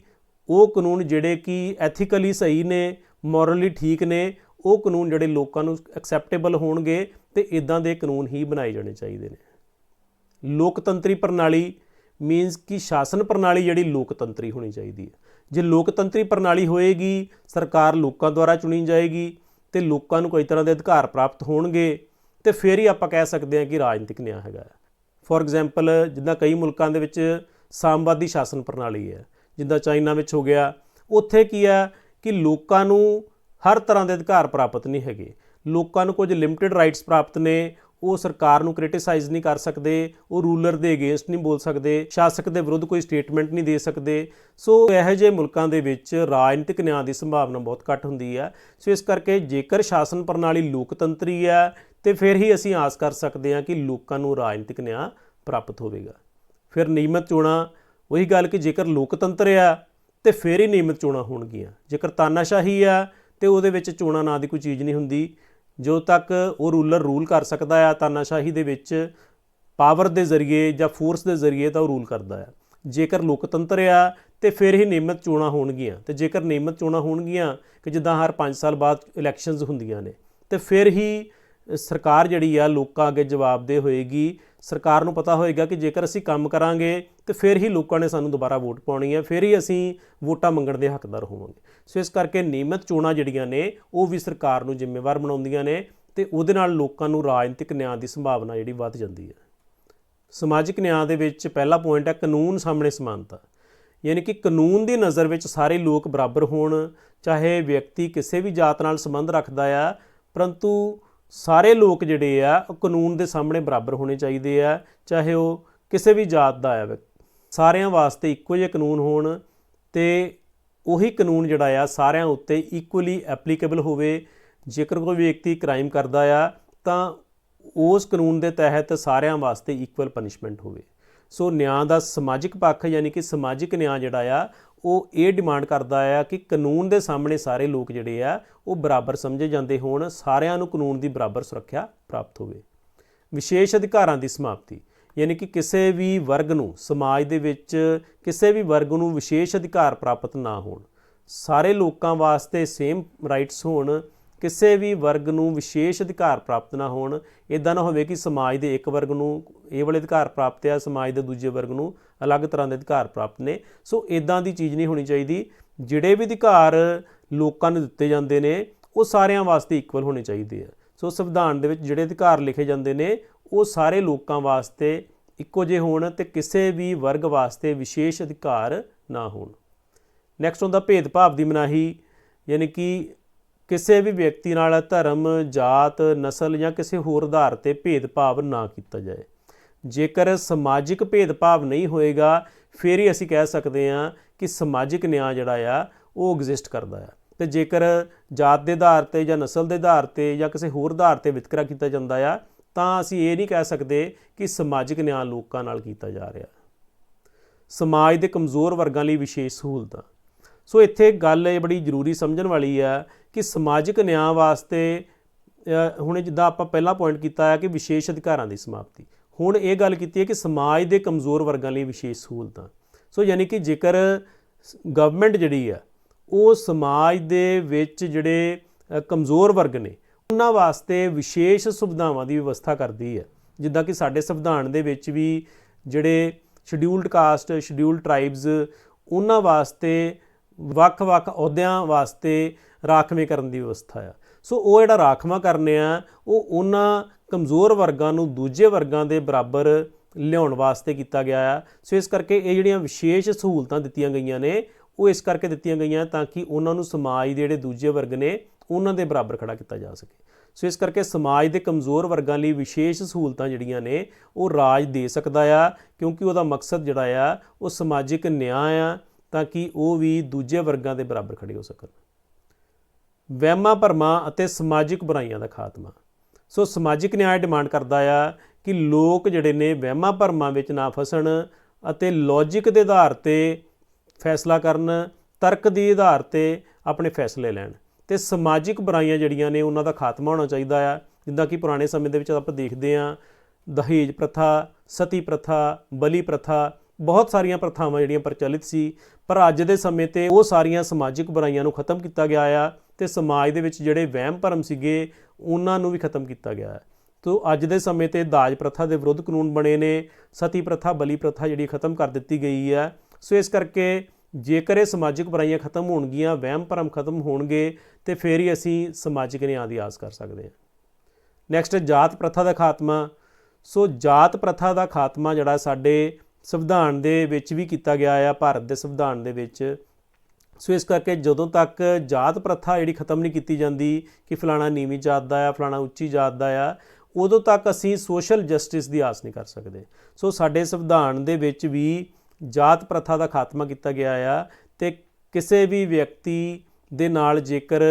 ਉਹ ਕਾਨੂੰਨ ਜਿਹੜੇ ਕਿ ਐਥੀਕਲੀ ਸਹੀ ਨੇ, ਮੋਰਲੀ ਠੀਕ ਨੇ, ਉਹ ਕਾਨੂੰਨ ਜਿਹੜੇ ਲੋਕਾਂ ਨੂੰ ਐਕਸੈਪਟੇਬਲ ਹੋਣਗੇ ਅਤੇ ਇੱਦਾਂ ਦੇ ਕਾਨੂੰਨ ਹੀ ਬਣਾਏ ਜਾਣੇ ਚਾਹੀਦੇ ਨੇ। ਲੋਕਤੰਤਰੀ ਪ੍ਰਣਾਲੀ ਮੀਨਸ ਕਿ ਸ਼ਾਸਨ ਪ੍ਰਣਾਲੀ ਜਿਹੜੀ ਲੋਕਤੰਤਰੀ ਹੋਣੀ ਚਾਹੀਦੀ ਹੈ। ਜੇ ਲੋਕਤੰਤਰੀ ਪ੍ਰਣਾਲੀ ਹੋਏਗੀ, ਸਰਕਾਰ ਲੋਕਾਂ ਦੁਆਰਾ ਚੁਣੀ ਜਾਏਗੀ ਅਤੇ ਲੋਕਾਂ ਨੂੰ ਕਈ ਤਰ੍ਹਾਂ ਦੇ ਅਧਿਕਾਰ ਪ੍ਰਾਪਤ ਹੋਣਗੇ ਅਤੇ ਫਿਰ ਹੀ ਆਪਾਂ ਕਹਿ ਸਕਦੇ ਹਾਂ ਕਿ ਰਾਜਨੀਤਿਕ ਨਿਆਂ ਹੈਗਾ। ਫੋਰ ਐਗਜ਼ਾਮਪਲ ਜਿੱਦਾਂ ਕਈ ਮੁਲਕਾਂ ਦੇ ਵਿੱਚ ਸਾਮਵਾਦੀ ਸ਼ਾਸਨ ਪ੍ਰਣਾਲੀ ਹੈ, ਜਿੱਦਾਂ ਚਾਈਨਾ ਵਿੱਚ ਹੋ ਗਿਆ, ਉੱਥੇ ਕੀ ਹੈ ਕਿ ਲੋਕਾਂ ਨੂੰ ਹਰ ਤਰ੍ਹਾਂ ਦੇ ਅਧਿਕਾਰ ਪ੍ਰਾਪਤ ਨਹੀਂ ਹੈਗੇ। ਲੋਕਾਂ ਨੂੰ ਕੁਝ ਲਿਮਟਿਡ ਰਾਈਟਸ ਪ੍ਰਾਪਤ ਨੇ, ਉਹ ਸਰਕਾਰ ਨੂੰ ਕ੍ਰਿਟੀਸਾਈਜ਼ ਨਹੀਂ ਕਰ ਸਕਦੇ, ਉਹ ਰੂਲਰ ਦੇ ਅਗੇਂਸਟ ਨਹੀਂ ਬੋਲ ਸਕਦੇ, ਸ਼ਾਸਕ ਦੇ ਵਿਰੁੱਧ ਕੋਈ ਸਟੇਟਮੈਂਟ ਨਹੀਂ ਦੇ ਸਕਦੇ। ਸੋ ਇਹੋ ਜਿਹੇ ਮੁਲਕਾਂ ਦੇ ਵਿੱਚ ਰਾਜਨੀਤਿਕ ਨਿਆਂ ਦੀ ਸੰਭਾਵਨਾ ਬਹੁਤ ਘੱਟ ਹੁੰਦੀ ਹੈ। ਸੋ ਇਸ ਕਰਕੇ ਜੇਕਰ ਸ਼ਾਸਨ ਪ੍ਰਣਾਲੀ ਲੋਕਤੰਤਰੀ ਹੈ ਤੇ ਫਿਰ ਹੀ ਅਸੀਂ ਆਸ ਕਰ ਸਕਦੇ ਹਾਂ ਕਿ ਲੋਕਾਂ ਨੂੰ ਰਾਜਨੀਤਿਕ ਨਿਆਂ ਪ੍ਰਾਪਤ ਹੋਵੇਗਾ। ਫਿਰ ਨਿਯਮਿਤ ਚੋਣਾਂ, ਉਹੀ ਗੱਲ ਕਿ ਜੇਕਰ ਲੋਕਤੰਤਰ ਆ ਤੇ ਫਿਰ ਹੀ ਨਿਯਮਿਤ ਚੋਣਾਂ ਹੋਣਗੀਆਂ। ਜੇਕਰ ਤਾਨਾਸ਼ਾਹੀ ਆ ਤੇ ਉਹਦੇ ਵਿੱਚ ਚੋਣਾਂ ਨਾਂ ਦੀ ਕੋਈ ਚੀਜ਼ ਨਹੀਂ ਹੁੰਦੀ। ਜਦੋਂ ਤੱਕ ਉਹ ਰੂਲਰ ਰੂਲ ਕਰ ਸਕਦਾ ਆ ਤਾਨਾਸ਼ਾਹੀ ਦੇ ਵਿੱਚ ਪਾਵਰ ਦੇ ਜ਼ਰੀਏ ਜਾਂ ਫੋਰਸ ਦੇ ਜ਼ਰੀਏ, ਤਾਂ ਉਹ ਰੂਲ ਕਰਦਾ ਆ। ਜੇਕਰ ਲੋਕਤੰਤਰ ਆ ਤੇ ਫਿਰ ਹੀ ਨਿਯਮਿਤ ਚੋਣਾਂ ਹੋਣਗੀਆਂ, ਤੇ ਜੇਕਰ ਨਿਯਮਿਤ ਚੋਣਾਂ ਹੋਣਗੀਆਂ ਕਿ ਜਿੱਦਾਂ ਹਰ 5 ਸਾਲ ਬਾਅਦ ਇਲੈਕਸ਼ਨਸ ਹੁੰਦੀਆਂ ਨੇ, ਤੇ ਫਿਰ ਹੀ ਸਰਕਾਰ ਜਿਹੜੀ ਆ ਲੋਕਾਂ ਅੱਗੇ ਜਵਾਬਦੇਹ ਹੋਏਗੀ। ਸਰਕਾਰ ਨੂੰ ਪਤਾ ਹੋਏਗਾ ਕਿ ਜੇਕਰ ਅਸੀਂ ਕੰਮ ਕਰਾਂਗੇ ਤੇ ਫਿਰ ਹੀ ਲੋਕਾਂ ਨੇ ਸਾਨੂੰ ਦੁਬਾਰਾ ਵੋਟ ਪਾਉਣੀ ਹੈ, ਫਿਰ ਹੀ ਅਸੀਂ ਵੋਟਾਂ ਮੰਗਣ ਦੇ ਹੱਕਦਾਰ ਹੋਵਾਂਗੇ। ਸੋ ਇਸ ਕਰਕੇ ਨਿਯਮਿਤ ਚੋਣਾਂ ਜਿਹੜੀਆਂ ਨੇ ਉਹ ਵੀ ਸਰਕਾਰ ਨੂੰ ਜ਼ਿੰਮੇਵਾਰ ਬਣਾਉਂਦੀਆਂ ਨੇ ਤੇ ਉਹਦੇ ਨਾਲ ਲੋਕਾਂ ਨੂੰ ਰਾਜਨੀਤਿਕ ਨਿਆਂ ਦੀ ਸੰਭਾਵਨਾ ਜਿਹੜੀ ਵੱਧ ਜਾਂਦੀ ਹੈ। ਸਮਾਜਿਕ ਨਿਆਂ ਦੇ ਵਿੱਚ ਪਹਿਲਾ ਪੁਆਇੰਟ ਹੈ ਕਾਨੂੰਨ ਸਾਹਮਣੇ ਸਮਾਨਤਾ। ਯਾਨੀ ਕਿ ਕਾਨੂੰਨ ਦੀ ਨਜ਼ਰ ਵਿੱਚ ਸਾਰੇ ਲੋਕ ਬਰਾਬਰ ਹੋਣ, ਚਾਹੇ ਵਿਅਕਤੀ ਕਿਸੇ ਵੀ ਜਾਤ ਨਾਲ ਸੰਬੰਧ ਰੱਖਦਾ ਆ, ਪਰੰਤੂ ਸਾਰੇ ਲੋਕ ਜਿਹੜੇ ਆ ਉਹ ਕਾਨੂੰਨ ਦੇ ਸਾਹਮਣੇ ਬਰਾਬਰ ਹੋਣੇ ਚਾਹੀਦੇ ਆ, ਚਾਹੇ ਉਹ ਕਿਸੇ ਵੀ ਜਾਤ ਦਾ ਆ। ਸਾਰਿਆਂ ਵਾਸਤੇ ਇੱਕੋ ਜਿਹੇ ਕਾਨੂੰਨ ਹੋਣ ਤੇ ਉਹੀ ਕਾਨੂੰਨ ਜਿਹੜਾ ਆ ਸਾਰਿਆਂ ਉੱਤੇ ਇਕੁਅਲੀ ਐਪਲੀਕੇਬਲ ਹੋਵੇ। ਜੇਕਰ ਕੋਈ ਵਿਅਕਤੀ ਕ੍ਰਾਈਮ ਕਰਦਾ ਆ ਤਾਂ ਉਸ ਕਾਨੂੰਨ ਦੇ ਤਹਿਤ ਸਾਰਿਆਂ ਵਾਸਤੇ ਇਕੁਅਲ ਪਨਿਸ਼ਮੈਂਟ ਹੋਵੇ। ਸੋ ਨਿਆਂ ਦਾ ਸਮਾਜਿਕ ਪੱਖ ਯਾਨੀ ਕਿ ਸਮਾਜਿਕ ਨਿਆਂ ਜਿਹੜਾ ਆ ਉਹ ਇਹ ਡਿਮਾਂਡ ਕਰਦਾ ਆ ਕਿ ਕਾਨੂੰਨ ਦੇ ਸਾਹਮਣੇ ਸਾਰੇ ਲੋਕ ਜਿਹੜੇ ਆ ਉਹ ਬਰਾਬਰ ਸਮਝੇ ਜਾਂਦੇ ਹੋਣ, ਸਾਰਿਆਂ ਨੂੰ ਕਾਨੂੰਨ ਦੀ ਬਰਾਬਰ ਸੁਰੱਖਿਆ ਪ੍ਰਾਪਤ ਹੋਵੇ। ਵਿਸ਼ੇਸ਼ ਅਧਿਕਾਰਾਂ ਦੀ ਸਮਾਪਤੀ ਯਾਨੀ ਕਿ ਕਿਸੇ ਵੀ ਵਰਗ ਨੂੰ, ਸਮਾਜ ਦੇ ਵਿੱਚ ਕਿਸੇ ਵੀ ਵਰਗ ਨੂੰ ਵਿਸ਼ੇਸ਼ ਅਧਿਕਾਰ ਪ੍ਰਾਪਤ ਨਾ ਹੋਣ। ਸਾਰੇ ਲੋਕਾਂ ਵਾਸਤੇ ਸੇਮ ਰਾਈਟਸ ਹੋਣ, ਕਿਸੇ ਵੀ ਵਰਗ ਨੂੰ ਵਿਸ਼ੇਸ਼ ਅਧਿਕਾਰ ਪ੍ਰਾਪਤ ਨਾ ਹੋਣ। ਇੱਦਾਂ ਨਾ ਹੋਵੇ ਕਿ ਸਮਾਜ ਦੇ ਇੱਕ ਵਰਗ ਨੂੰ ਇਹ ਵਾਲੇ ਅਧਿਕਾਰ ਪ੍ਰਾਪਤ ਆ, ਸਮਾਜ ਦੇ ਦੂਜੇ ਵਰਗ ਨੂੰ ਅਲੱਗ ਤਰ੍ਹਾਂ ਦੇ ਅਧਿਕਾਰ ਪ੍ਰਾਪਤ ਨੇ। ਸੋ ਇੱਦਾਂ ਦੀ ਚੀਜ਼ ਨਹੀਂ ਹੋਣੀ ਚਾਹੀਦੀ। ਜਿਹੜੇ ਵੀ ਅਧਿਕਾਰ ਲੋਕਾਂ ਨੂੰ ਦਿੱਤੇ ਜਾਂਦੇ ਨੇ ਉਹ ਸਾਰਿਆਂ ਵਾਸਤੇ ਇਕੁਅਲ ਹੋਣੇ ਚਾਹੀਦੇ ਆ। ਸੋ ਸੰਵਿਧਾਨ ਦੇ ਵਿੱਚ ਜਿਹੜੇ ਅਧਿਕਾਰ ਲਿਖੇ ਜਾਂਦੇ ਨੇ ਉਹ ਸਾਰੇ ਲੋਕਾਂ ਵਾਸਤੇ ਇੱਕੋ ਜਿਹੇ ਹੋਣ ਤੇ ਕਿਸੇ ਵੀ ਵਰਗ ਵਾਸਤੇ ਵਿਸ਼ੇਸ਼ ਅਧਿਕਾਰ ਨਾ ਹੋਣ। ਨੈਕਸਟ ਹੁੰਦਾ ਭੇਦਭਾਵ ਦੀ ਮਨਾਹੀ ਯਾਨੀ ਕਿ ਕਿਸੇ ਵੀ ਵਿਅਕਤੀ ਨਾਲ ਧਰਮ, ਜਾਤ, ਨਸਲ ਜਾਂ ਕਿਸੇ ਹੋਰ ਆਧਾਰ 'ਤੇ ਭੇਦਭਾਵ ਨਾ ਕੀਤਾ ਜਾਏ। ਜੇਕਰ ਸਮਾਜਿਕ ਭੇਦਭਾਵ ਨਹੀਂ ਹੋਏਗਾ ਫਿਰ ਹੀ ਅਸੀਂ ਕਹਿ ਸਕਦੇ ਹਾਂ ਕਿ ਸਮਾਜਿਕ ਨਿਆਂ ਜਿਹੜਾ ਆ ਉਹ ਐਗਜ਼ਿਸਟ ਕਰਦਾ ਆ। ਅਤੇ ਜੇਕਰ ਜਾਤ ਦੇ ਆਧਾਰ 'ਤੇ ਜਾਂ ਨਸਲ ਦੇ ਆਧਾਰ 'ਤੇ ਜਾਂ ਕਿਸੇ ਹੋਰ ਆਧਾਰ 'ਤੇ ਵਿਤਕਰਾ ਕੀਤਾ ਜਾਂਦਾ ਆ ਤਾਂ ਅਸੀਂ ਇਹ ਨਹੀਂ ਕਹਿ ਸਕਦੇ ਕਿ ਸਮਾਜਿਕ ਨਿਆਂ ਲੋਕਾਂ ਨਾਲ ਕੀਤਾ ਜਾ ਰਿਹਾ। ਸਮਾਜ ਦੇ ਕਮਜ਼ੋਰ ਵਰਗਾਂ ਲਈ ਵਿਸ਼ੇਸ਼ ਸਹੂਲਤਾਂ। ਸੋ ਇੱਥੇ ਗੱਲ ਇਹ ਬੜੀ ਜ਼ਰੂਰੀ ਸਮਝਣ ਵਾਲੀ ਆ ਕਿ ਸਮਾਜਿਕ ਨਿਆਂ ਵਾਸਤੇ ਹੁਣ ਜਿੱਦਾਂ ਆਪਾਂ ਪਹਿਲਾ ਪੁਆਇੰਟ ਕੀਤਾ ਹੈ ਕਿ ਵਿਸ਼ੇਸ਼ ਅਧਿਕਾਰਾਂ ਦੀ ਸਮਾਪਤੀ, ਹੁਣ ਇਹ ਗੱਲ ਕੀਤੀ ਹੈ ਕਿ ਸਮਾਜ ਦੇ ਕਮਜ਼ੋਰ ਵਰਗਾਂ ਲਈ ਵਿਸ਼ੇਸ਼ ਸਹੂਲਤਾਂ। ਸੋ ਯਾਨੀ ਕਿ ਜੇਕਰ ਗਵਰਨਮੈਂਟ ਜਿਹੜੀ ਆ ਉਹ ਸਮਾਜ ਦੇ ਵਿੱਚ ਜਿਹੜੇ ਕਮਜ਼ੋਰ ਵਰਗ ਨੇ ਉਹਨਾਂ ਵਾਸਤੇ ਵਿਸ਼ੇਸ਼ ਸੁਵਿਧਾਵਾਂ ਦੀ ਵਿਵਸਥਾ ਕਰਦੀ ਹੈ। ਜਿੱਦਾਂ ਕਿ ਸਾਡੇ ਸੰਵਿਧਾਨ ਦੇ ਵਿੱਚ ਵੀ ਜਿਹੜੇ ਸ਼ਡਿਊਲਡ ਕਾਸਟ, ਸ਼ਡਿਊਲਡ ਟਰਾਈਬਸ, ਉਹਨਾਂ ਵਾਸਤੇ ਵੱਖ-ਵੱਖ ਅਹੁਦਿਆਂ ਵਾਸਤੇ ਰਾਖਵੇਂ ਕਰਨ ਦੀ ਵਿਵਸਥਾ ਆ। ਸੋ ਉਹ ਜਿਹੜਾ ਰਾਖਵਾਂ ਕਰਨੇ ਆ ਉਹ ਉਹਨਾਂ ਕਮਜ਼ੋਰ ਵਰਗਾਂ ਨੂੰ ਦੂਜੇ ਵਰਗਾਂ ਦੇ ਬਰਾਬਰ ਲਿਆਉਣ ਵਾਸਤੇ ਕੀਤਾ ਗਿਆ ਆ। ਸੋ ਇਸ ਕਰਕੇ ਇਹ ਜਿਹੜੀਆਂ ਵਿਸ਼ੇਸ਼ ਸਹੂਲਤਾਂ ਦਿੱਤੀਆਂ ਗਈਆਂ ਨੇ ਉਹ ਇਸ ਕਰਕੇ ਦਿੱਤੀਆਂ ਗਈਆਂ ਤਾਂ ਕਿ ਉਹਨਾਂ ਨੂੰ ਸਮਾਜ ਦੇ ਜਿਹੜੇ ਦੂਜੇ ਵਰਗ ਨੇ ਉਹਨਾਂ ਦੇ ਬਰਾਬਰ ਖੜਾ ਕੀਤਾ ਜਾ ਸਕੇ। ਸੋ ਇਸ ਕਰਕੇ ਸਮਾਜ ਦੇ ਕਮਜ਼ੋਰ ਵਰਗਾਂ ਲਈ ਵਿਸ਼ੇਸ਼ ਸਹੂਲਤਾਂ ਜਿਹੜੀਆਂ ਨੇ ਉਹ ਰਾਜ ਦੇ ਸਕਦਾ ਆ, ਕਿਉਂਕਿ ਉਹਦਾ ਮਕਸਦ ਜਿਹੜਾ ਆ ਉਹ ਸਮਾਜਿਕ ਨਿਆਂ ਆ ਤਾਂ ਕਿ ਉਹ ਵੀ ਦੂਜੇ ਵਰਗਾਂ ਦੇ ਬਰਾਬਰ ਖੜੇ ਹੋ ਸਕਣ। ਵਹਿਮਾਂ ਭਰਮਾਂ ਅਤੇ ਸਮਾਜਿਕ ਬੁਰਾਈਆਂ ਦਾ ਖਾਤਮਾ। ਸੋ ਸਮਾਜਿਕ ਨਿਆਂ ਡਿਮਾਂਡ ਕਰਦਾ ਆ ਕਿ ਲੋਕ ਜਿਹੜੇ ਨੇ ਵਹਿਮਾਂ ਭਰਮਾਂ ਵਿੱਚ ਨਾ ਫਸਣ ਅਤੇ ਲੌਜਿਕ ਦੇ ਆਧਾਰ ਤੇ ਫੈਸਲਾ ਕਰਨ, ਤਰਕ ਦੇ ਆਧਾਰ ਤੇ ਆਪਣੇ ਫੈਸਲੇ ਲੈਣ, ਤੇ ਸਮਾਜਿਕ ਬੁਰਾਈਆਂ ਜਿਹੜੀਆਂ ਨੇ ਉਹਨਾਂ ਦਾ ਖਾਤਮਾ ਹੋਣਾ ਚਾਹੀਦਾ ਆ। ਜਿੱਦਾਂ ਕਿ ਪੁਰਾਣੇ ਸਮੇਂ ਦੇ ਵਿੱਚ ਆਪਾਂ ਦੇਖਦੇ ਹਾਂ ਦਹੇਜ ਪ੍ਰਥਾ, ਸਤੀ ਪ੍ਰਥਾ, ਬਲੀ ਪ੍ਰਥਾ, ਬਹੁਤ ਸਾਰੀਆਂ ਪ੍ਰਥਾਵਾਂ ਜਿਹੜੀਆਂ ਪ੍ਰਚਲਿਤ ਸੀ, ਪਰ ਅੱਜ ਦੇ ਸਮੇਂ ਤੇ ਉਹ ਸਾਰੀਆਂ ਸਮਾਜਿਕ ਬੁਰਾਈਆਂ ਨੂੰ ਖਤਮ ਕੀਤਾ ਗਿਆ ਆ ਤੇ ਸਮਾਜ ਦੇ ਵਿੱਚ ਜਿਹੜੇ ਵਹਿਮ ਭਰਮ ਸੀਗੇ ਉਹਨਾਂ ਨੂੰ ਵੀ ਖਤਮ ਕੀਤਾ ਗਿਆ ਹੈ। ਤੋ ਅੱਜ ਦੇ ਸਮੇਂ ਤੇ ਦਾਜ ਪ੍ਰਥਾ ਦੇ ਵਿਰੁੱਧ ਕਾਨੂੰਨ ਬਣੇ ਨੇ, ਸਤੀ ਪ੍ਰਥਾ, ਬਲੀ ਪ੍ਰਥਾ ਜਿਹੜੀ ਖਤਮ ਕਰ ਦਿੱਤੀ ਗਈ ਹੈ। ਸੋ ਇਸ ਕਰਕੇ ਜੇਕਰ ਇਹ ਸਮਾਜਿਕ ਬੁਰਾਈਆਂ ਖਤਮ ਹੋਣਗੀਆਂ, ਵਹਿਮ ਭਰਮ ਖਤਮ ਹੋਣਗੇ, ਤੇ ਫਿਰ ਹੀ ਅਸੀਂ ਸਮਾਜਿਕ ਨਿਆਂ ਦੀ ਆਸ ਕਰ ਸਕਦੇ ਹਾਂ। ਨੈਕਸਟ, ਜਾਤ ਪ੍ਰਥਾ ਦਾ ਖਾਤਮਾ। ਸੋ ਜਾਤ ਪ੍ਰਥਾ ਦਾ ਖਾਤਮਾ ਜਿਹੜਾ ਸਾਡੇ ਸੰਵਿਧਾਨ ਦੇ ਵਿੱਚ ਵੀ ਕੀਤਾ ਗਿਆ ਆ, ਭਾਰਤ ਦੇ ਸੰਵਿਧਾਨ ਦੇ ਵਿੱਚ। ਸੋ ਇਸ ਕਰਕੇ ਜਦੋਂ ਤੱਕ ਜਾਤ ਪ੍ਰਥਾ ਜਿਹੜੀ ਖਤਮ ਨਹੀਂ ਕੀਤੀ ਜਾਂਦੀ ਕਿ ਫਲਾਣਾ ਨੀਵੀਂ ਜਾਤ ਦਾ ਆ, ਫਲਾਣਾ ਉੱਚੀ ਜਾਤ ਦਾ ਆ, ਉਦੋਂ ਤੱਕ ਅਸੀਂ ਸੋਸ਼ਲ ਜਸਟਿਸ ਦੀ ਆਸ ਨਹੀਂ ਕਰ ਸਕਦੇ। ਸੋ ਸਾਡੇ ਸੰਵਿਧਾਨ ਦੇ ਵਿੱਚ ਵੀ ਜਾਤ ਪ੍ਰਥਾ ਦਾ ਖਾਤਮਾ ਕੀਤਾ ਗਿਆ ਆ, ਤੇ ਕਿਸੇ ਵੀ ਵਿਅਕਤੀ ਦੇ ਨਾਲ ਜੇਕਰ